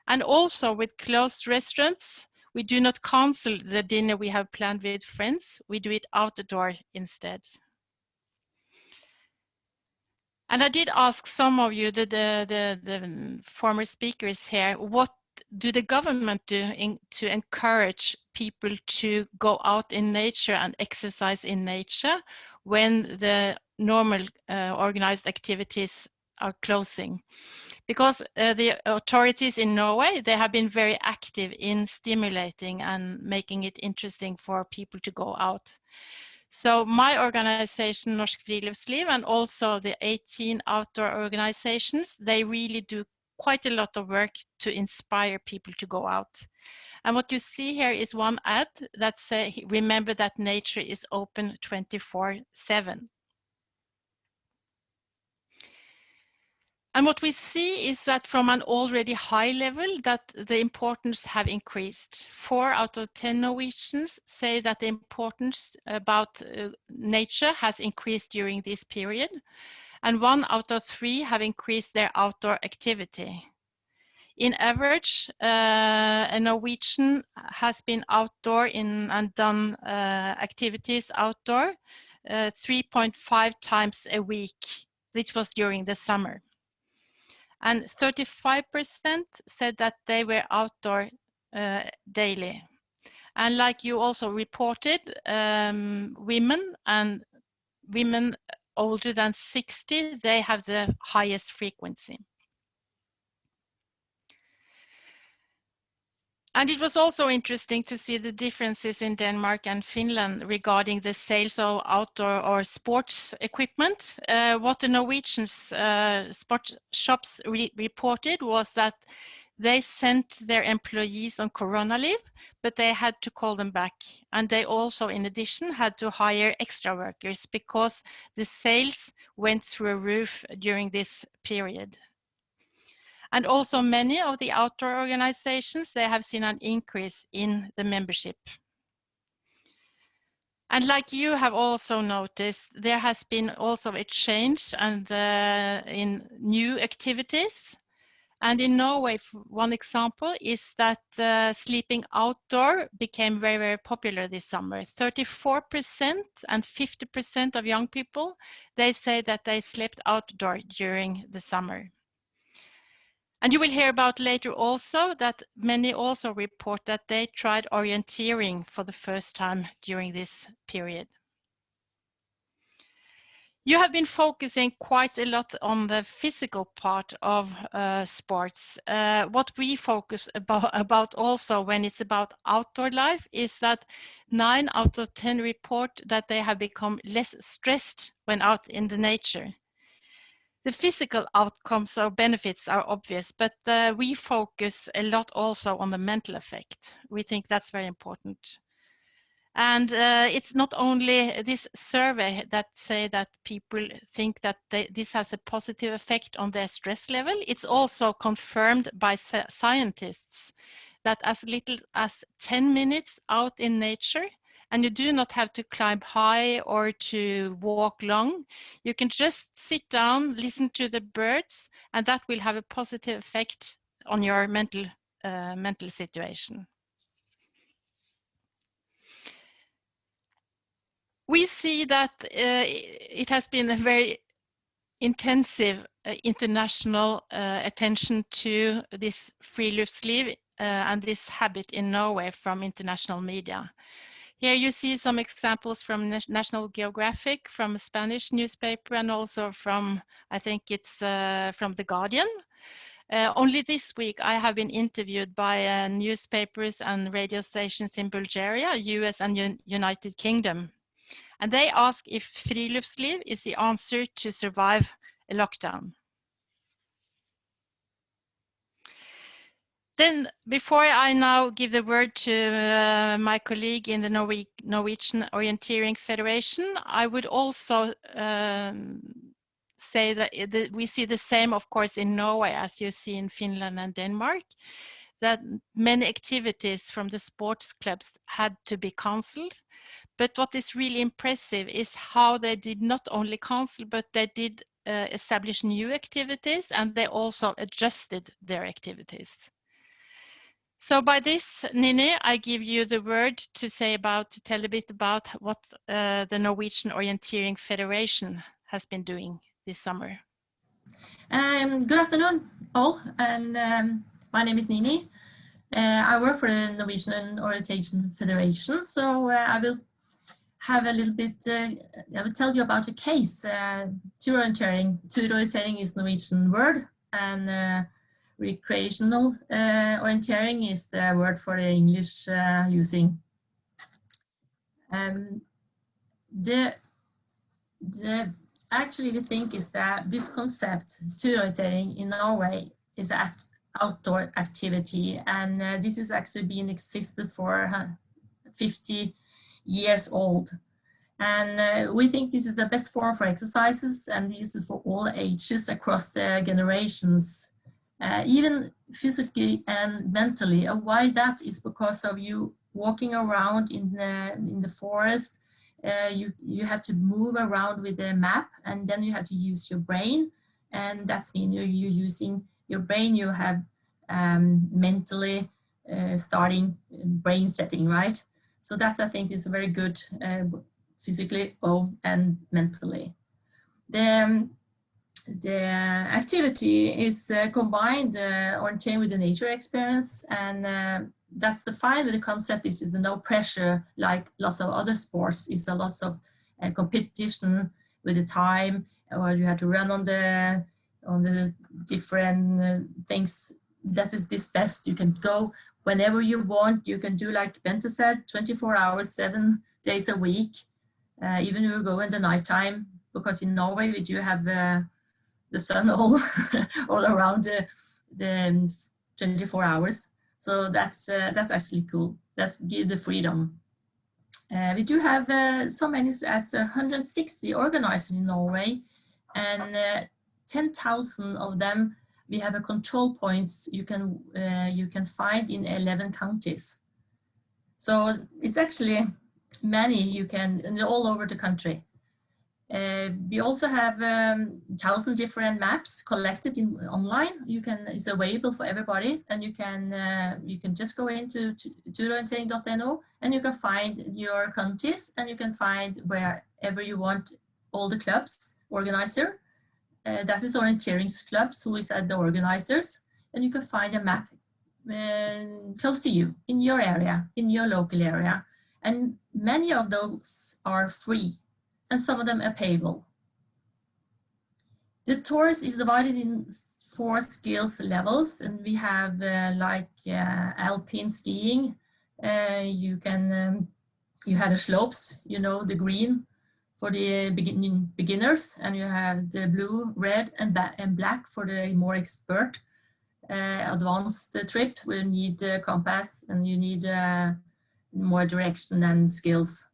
And also with closed restaurants, we do not cancel the dinner we have planned with friends. We do it outdoor instead. And I did ask some of you, the former speakers here, what do the government do to encourage people to go out in nature and exercise in nature when the normal organized activities are closing? Because the authorities in Norway, they have been very active in stimulating and making it interesting for people to go out. So my organization, Norsk Friluftsliv, and also the 18 outdoor organizations, they really do quite a lot of work to inspire people to go out. And what you see here is one ad that says, remember that nature is open 24/7. And what we see is that from an already high level that the importance have increased. 4 out of 10 Norwegians say that the importance about nature has increased during this period. And 1 out of 3 have increased their outdoor activity. In average, a Norwegian has been outdoor and done activities outdoor 3.5 times a week. This was during the summer. And 35% said that they were outdoor daily. And like you also reported, women older than 60, they have the highest frequency. And it was also interesting to see the differences in Denmark and Finland regarding the sales of outdoor or sports equipment. What the Norwegian sports shops reported was that they sent their employees on corona leave, but they had to call them back. And they also, in addition, had to hire extra workers because the sales went through a roof during this period. And also many of the outdoor organizations, they have seen an increase in the membership. And like you have also noticed, there has been also a change and in new activities. And in Norway, one example is that sleeping outdoor became very, very popular this summer. 34% and 50% of young people, they say that they slept outdoor during the summer. And you will hear about later also that many also report that they tried orienteering for the first time during this period. You have been focusing quite a lot on the physical part of sports. What we focus about also when it's about outdoor life is that 9 out of 10 report that they have become less stressed when out in the nature. The physical outcomes or benefits are obvious, but we focus a lot also on the mental effect. We think that's very important. And it's not only this survey that say that people think that this has a positive effect on their stress level. It's also confirmed by scientists that as little as 10 minutes out in nature, and you do not have to climb high or to walk long. You can just sit down, listen to the birds, and that will have a positive effect on your mental situation. We see that it has been a very intensive international attention to this friluftsliv and this habit in Norway from international media. Here you see some examples from National Geographic, from a Spanish newspaper, and also from, I think it's from The Guardian. Only this week I have been interviewed by newspapers and radio stations in Bulgaria, US and United Kingdom. And they ask if friluftsliv is the answer to survive a lockdown. Then, before I now give the word to my colleague in the Norwegian Orienteering Federation, I would also say that we see the same, of course, in Norway, as you see in Finland and Denmark, that many activities from the sports clubs had to be cancelled. But what is really impressive is how they did not only cancel, but they did establish new activities, and they also adjusted their activities. So by this, NINNI, I give you the word to tell a bit about what the Norwegian Orienteering Federation has been doing this summer. Good afternoon, all, and my name is NINNI. I work for the Norwegian Orientation Federation, so I will have a little bit, I will tell you about a case. Turorientering is Norwegian word, and recreational orienteering is the word for the English using. Actually, the thing is that this concept, turorientering in Norway, is an outdoor activity, and this has actually been existed for 50 years old. And we think this is the best form for exercises, and this is for all ages across the generations. Even physically and mentally. Why that is because of you walking around in the forest. You have to move around with the map, and then you have to use your brain, and that's mean you're using your brain. You have mentally starting brain setting, right? So that's, I think, is very good physically and mentally. The activity is combined orienteering with the nature experience, and that's defined with the concept. This is the no pressure, like lots of other sports. It's a lot of competition with the time, or you have to run on the different things. That is this best. You can go whenever you want. You can do, like Bente said, 24 hours, 7 days a week. Even if you go in the nighttime, because in Norway we do have the sun all around the 24 hours. So that's actually cool. That's give the freedom. We do have so many as 160 organized in Norway, and 10,000 of them we have a control points you can find in 11 counties. So it's actually many you can all over the country. We also have 1,000 different maps collected online. It's available for everybody, and you can just go into turorientering.no, and you can find your counties, and you can find wherever you want all the clubs organizer. That is orienteering clubs who is at the organizers, and you can find a map close to you in your area, in your local area, and many of those are free. And some of them are payable. The tours is divided in 4 skills levels, and we have alpine skiing. You have the slopes, the green for the beginners, and you have the blue, red, and black for the more expert advanced trip where you need a compass and you need more direction and skills.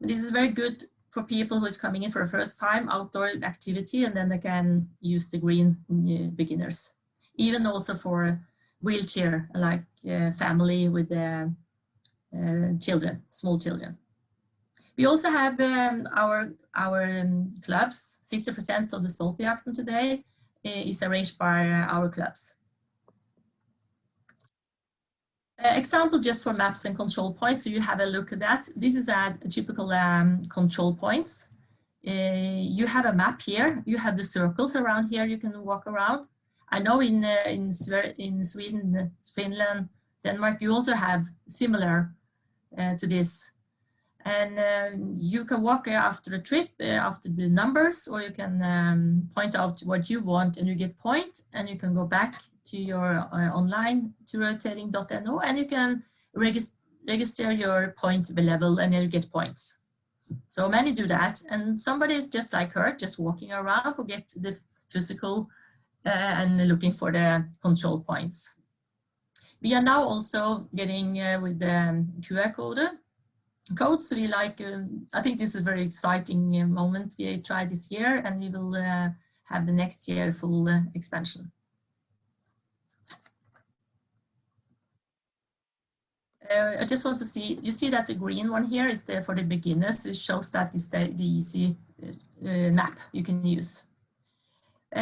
This is very good for people who is coming in for the first time, outdoor activity, and then they can use the green beginners. Even also for wheelchair, like family with children, small children. We also have our clubs. 60% of the Stolpejakten today is arranged by our clubs. Example just for maps and control points, so you have a look at that. This is a typical control points. You have a map here, you have the circles around here you can walk around. I know in Sweden, Finland, Denmark, you also have similar to this. And you can walk after a trip, after the numbers, or you can point out what you want and you get points, and you can go back to your online to rotating.no, and you can register your point level and then you get points. So many do that, and somebody is just like her, just walking around who get the physical and looking for the control points. We are now also getting with the QR codes. We like, I think this is a very exciting moment we tried this year, and we will have the next year full expansion. I just want to see, you see that the green one here is there for the beginners, so it shows that is the easy map you can use.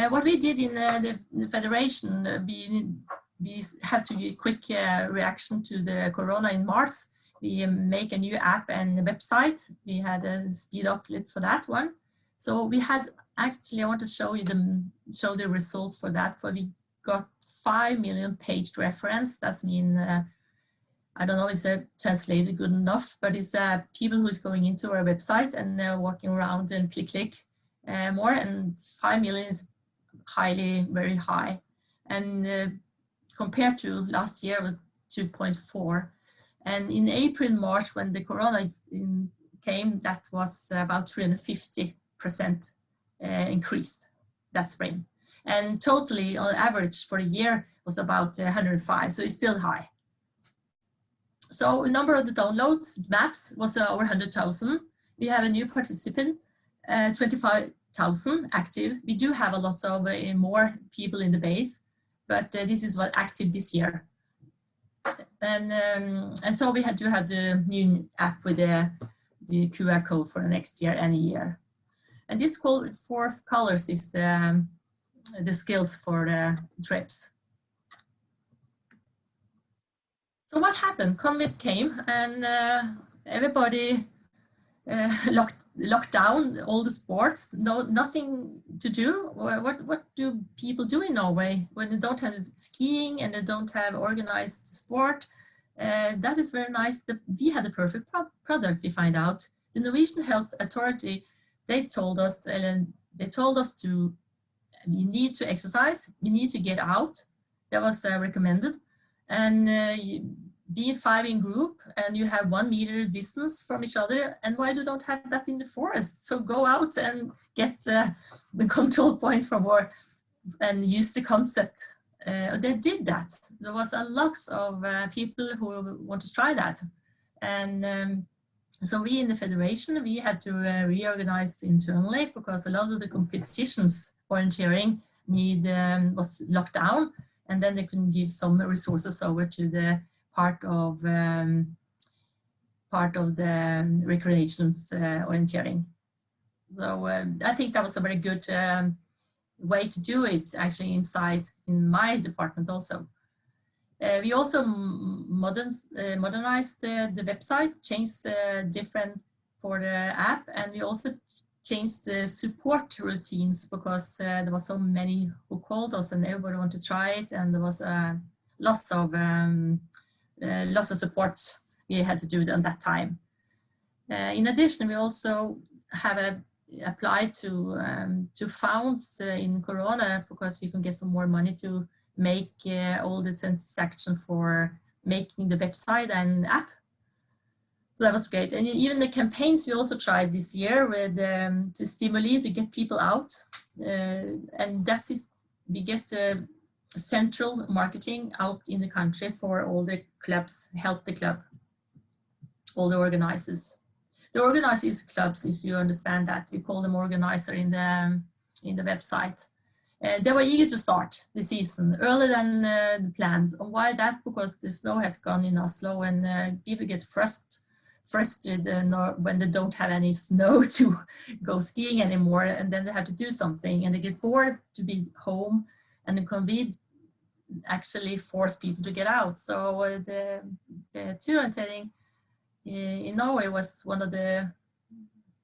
What we did in the federation, we had to give quick reaction to the corona in March. We make a new app and a website. We had a speed up lit for that one. So we had actually, I want to show you the results for that. For we got 5 million paged reference. That's mean, I don't know, is that translated good enough, but it's people who's going into our website and they're walking around and click more, and 5 million is highly, very high. And compared to last year with 2.4. And in April, March, when the corona came, that was about 350% increased that spring. And totally on average for the year was about 105, so it's still high. So the number of the downloads maps was over 100,000. We have a new participant, 25,000 active. We do have a lot of more people in the base, but this is what active this year. And so we had to have the new app with the QR code for the next year and a year. And this 4 colors is the skills for the trips. So what happened? COVID came and everybody locked down all the sports. Nothing to do. What do people do in Norway when they don't have skiing and they don't have organized sport? That is very nice. We had the perfect product. We find out the Norwegian Health Authority. They told us to we need to exercise. We need to get out. That was recommended. And be 5 in group, and you have 1 meter distance from each other. And why you don't have that in the forest? So go out and get the control points from war and use the concept. They did that. There was a lot of people who want to try that. And so we in the federation, we had to reorganize internally because a lot of the competitions orienteering was locked down. And then they couldn't give some resources over to the part of the recreations orienteering. So I think that was a very good way to do it, actually, in my department also. We also modernized the website, changed different for the app, and we also changed the support routines because there were so many who called us and everybody wanted to try it, and there was lots of support we had to do at that time. In addition, we also have applied to funds in Corona because we can get some more money to make all the transactions for making the website and app. So that was great. And even the campaigns we also tried this year with to stimulate to get people out. And that's we get central marketing out in the country for all the clubs, help the club, all the organizers. The organizers clubs, if you understand that, we call them organizer in the website. They were eager to start the season earlier than the planned. Why that? Because the snow has gone in Oslo and people get frustrated when they don't have any snow to go skiing anymore, and then they have to do something and they get bored to be home, and the COVID actually force people to get out. So the orienteering in Norway was one of the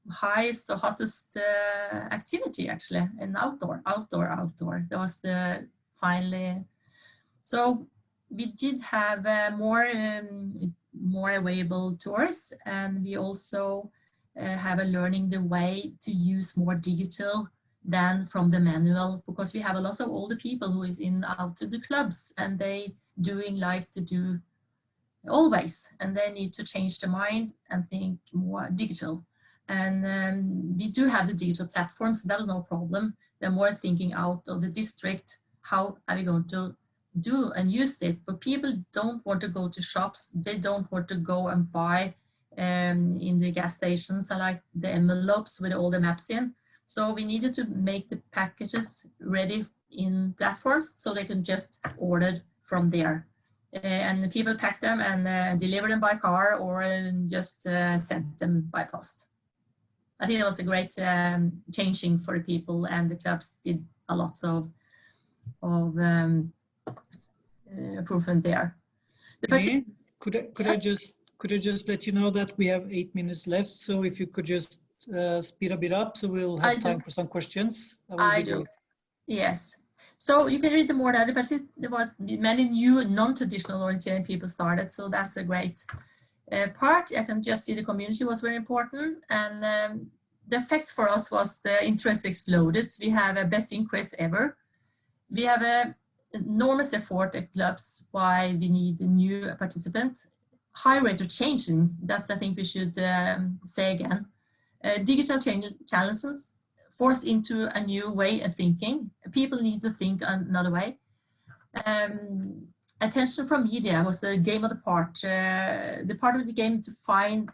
highest or hottest activity actually, in outdoor. That was the finally. So we did have more available tours, and we also have a learning the way to use more digital than from the manual, because we have a lot of older people who is out to the clubs, and they like to do always, and they need to change their mind and think more digital. And we do have the digital platforms, so that is no problem. They're more thinking out of the district, how are we going to do and use it? But people don't want to go to shops. They don't want to go and buy in the gas stations, like the envelopes with all the maps in. So we needed to make the packages ready in platforms so they can just order from there. And the people pack them and deliver them by car, or just send them by post. I think it was a great changing for the people, and the clubs did a lot of improvement there. Could I just let you know that we have 8 minutes left, so if you could just speed a bit up, so we'll have time for some questions. I do. Yes. So you can read the more that, but what many new non-traditional orienteering people started, so that's a great part. I can just see the community was very important, and the effects for us was the interest exploded. We have a best increase ever. We have an enormous effort at clubs why we need a new participant. High rate of changing, that's I think we should say again. Digital challenges forced into a new way of thinking. People need to think another way. Attention from media was the game of the part. The part of the game to find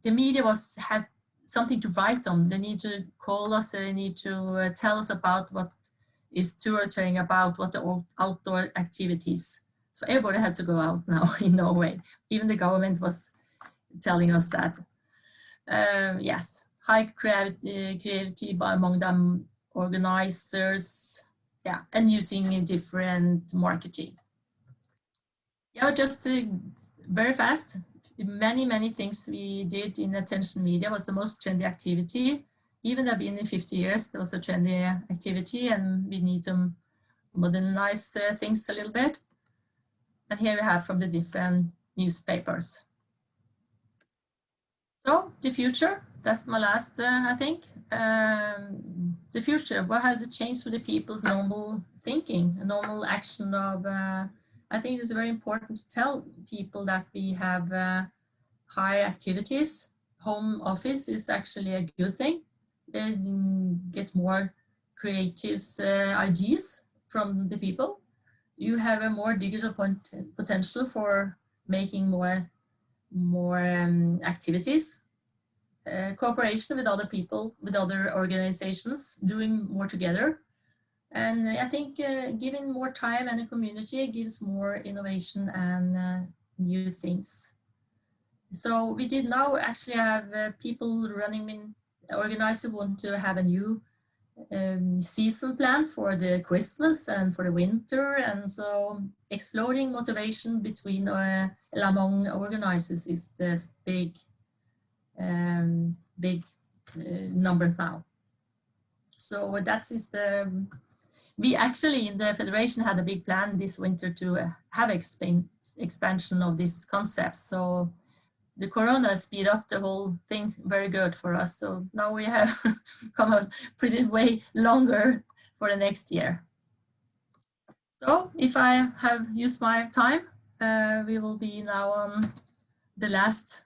the media had something to write on. They need to call us. They need to tell us about what is touring about, what the outdoor activities. So everybody had to go out now in Norway. Even the government was telling us that. Yes, high creativity among them organizers, yeah, and using different marketing. Yeah, just very fast. Many things we did in attention media was the most trendy activity. Even though been in 50 years, there was a trendy activity, and we need to modernize things a little bit. And here we have from the different newspapers. So the future, that's my last, I think. The future, what has it changed for the people's normal thinking, normal action of, I think it's very important to tell people that we have higher activities. Home office is actually a good thing. They get more creative ideas from the people. You have a more digital potential for making more activities. Cooperation with other people, with other organizations, doing more together. And I think giving more time and a community gives more innovation and new things. So we did now actually have people running, organizers want to have a new season plan for the Christmas and for the winter. And so exploring motivation between among organizers is the big numbers now. So that is we actually in the Federation had a big plan this winter to have expansion of this concept. So the Corona speed up the whole thing very good for us. So now we have come a pretty way longer for the next year. So if I have used my time, we will be now on the last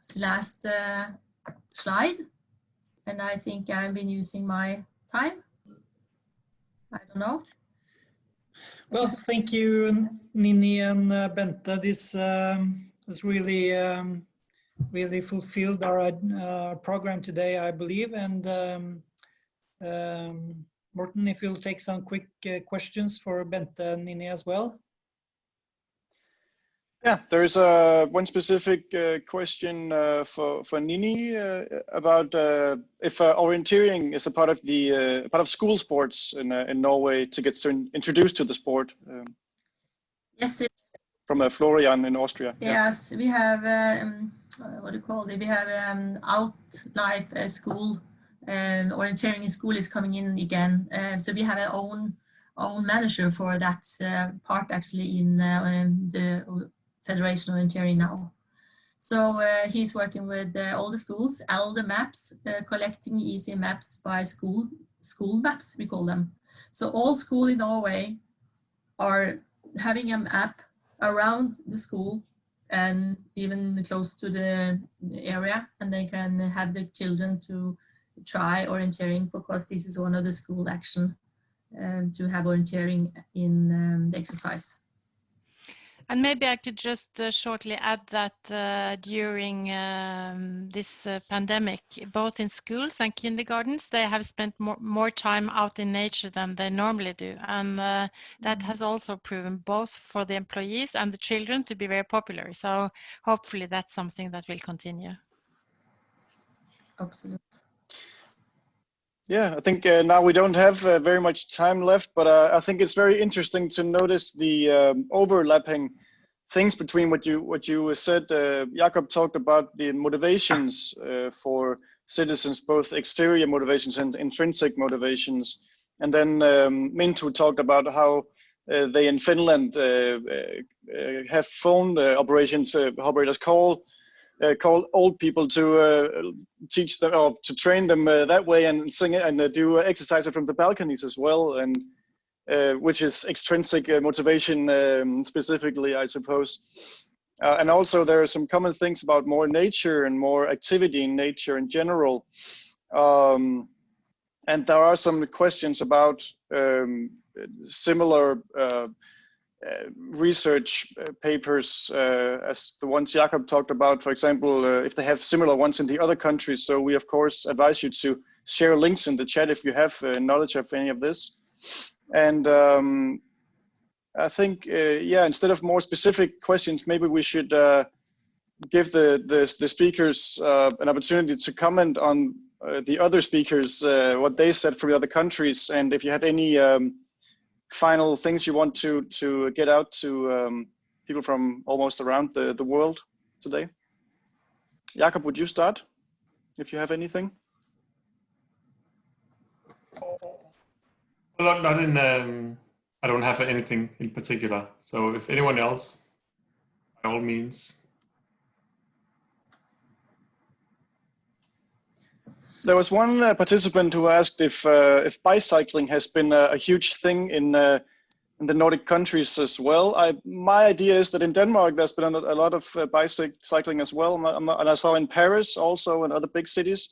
slide. And I think I've been using my time. I don't know. Well, thank you, NINNI and Bente. This has really fulfilled our program today, I believe. And Morten, if you'll take some quick questions for Bente and NINNI as well. Yeah, there's one specific question for NINNI about if orienteering is a part of school sports in Norway to get introduced to the sport. Yes, from Florian in Austria. Yes, we have what do you call it? We have Outlife school. Orienteering in school is coming in again. So we have our own manager for that part actually in the Federation Orienteering now. So he's working with all the schools, all the maps, collecting easy maps by school maps, we call them. So all schools in Norway are having an app around the school and even close to the area, and they can have the children to try orienteering, because this is one of the school action to have orienteering in the exercise. And maybe I could just shortly add that during this pandemic, both in schools and kindergartens, they have spent more time out in nature than they normally do. And that has also proven both for the employees and the children to be very popular. So hopefully that's something that will continue. Absolutely. Yeah, I think now we don't have very much time left, but I think it's very interesting to notice the overlapping things between what you said. Jakob talked about the motivations for citizens, both exterior motivations and intrinsic motivations, and then MINTTU talked about how they in Finland have phone operations. Operators call old people to teach them or to train them that way, and sing it and do exercise from the balconies as well, and which is extrinsic motivation specifically, I suppose. And also there are some common things about more nature and more activity in nature in general. And there are some questions about similar research papers as the ones Jakob talked about, for example, if they have similar ones in the other countries. So we of course advise you to share links in the chat if you have knowledge of any of this. And I think, yeah, instead of more specific questions, maybe we should give the speakers an opportunity to comment on the other speakers, what they said from the other countries, and if you have any final things you want to get out to people from almost around the world today. Jakob, would you start if you have anything? Well, not in. I don't have anything in particular. So if anyone else, by all means. There was one participant who asked if bicycling has been a huge thing in the Nordic countries as well. My idea is that in Denmark there's been a lot of bicycling as well, and I saw in Paris also and other big cities.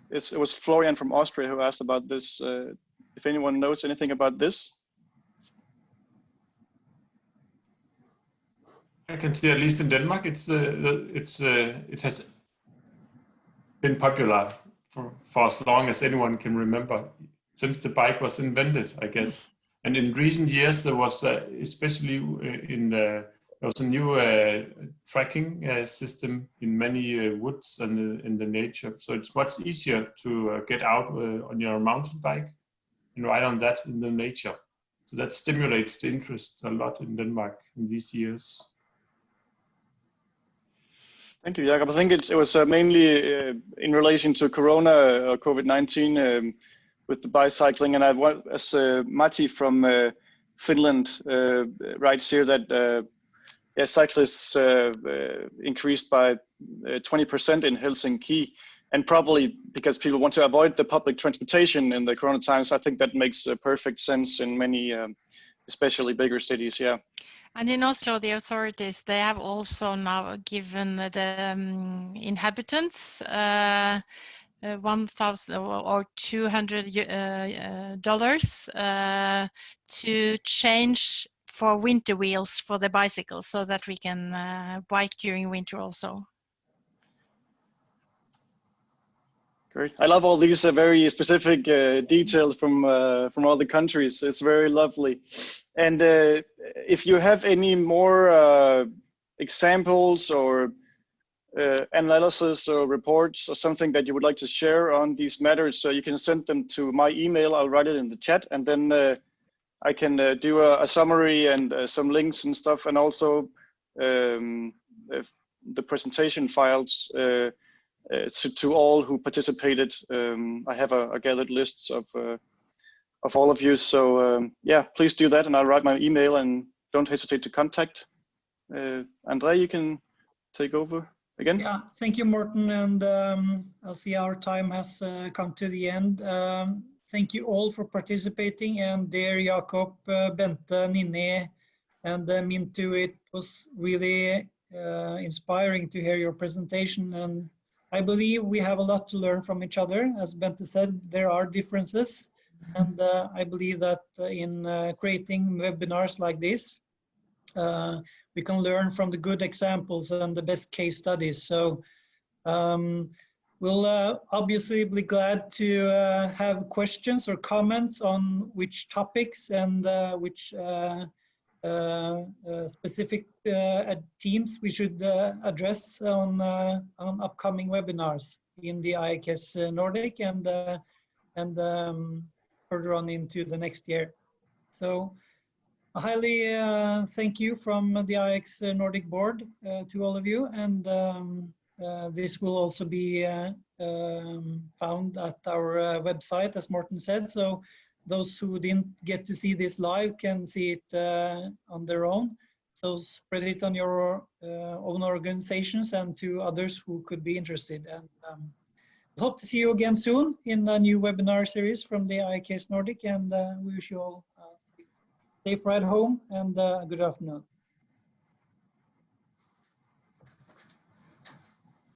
It was Florian from Austria who asked about this. If anyone knows anything about this. I can see at least in Denmark, it has been popular for as long as anyone can remember, since the bike was invented, I guess. And in recent years, there was especially there was a new tracking system in many woods and in the nature. So it's much easier to get out on your mountain bike and ride on that in the nature. So that stimulates the interest a lot in Denmark in these years. Thank you, Jakob. I think it was mainly in relation to Corona or COVID-19 with the bicycling. And as Matti from Finland writes here that cyclists increased by 20% in Helsinki. And probably because people want to avoid the public transportation in the Corona times, I think that makes perfect sense in many, especially bigger cities, yeah. And in Oslo, the authorities, they have also now given the inhabitants $1,000 or $200 to change for winter wheels for the bicycles, so that we can bike during winter also. Great. I love all these very specific details from all the countries. It's very lovely. And if you have any more examples or analysis or reports or something that you would like to share on these matters, so you can send them to my email. I'll write it in the chat, and then I can do a summary and some links and stuff, and also the presentation files to all who participated. I have a gathered list of all of you. So yeah, please do that, and I'll write my email, and don't hesitate to contact. André, you can take over again. Yeah, thank you, Morten, and I'll see our time has come to the end. Thank you all for participating, and dear Jakob, Bente, NINNI, and MINTTU. It was really inspiring to hear your presentation, and I believe we have a lot to learn from each other. As Bente said, there are differences, and I believe that in creating webinars like this, we can learn from the good examples and the best case studies. So we'll obviously be glad to have questions or comments on which topics and which specific teams we should address on upcoming webinars in the IAKS Nordic and further on into the next year. So a highly thank you from the IAKS Nordic board to all of you, and this will also be found at our website, as Morten said. So those who didn't get to see this live can see it on their own. So spread it on your own organizations and to others who could be interested. And I hope to see you again soon in a new webinar series from the IAKS Nordic, and we wish you all a safe ride home and good afternoon.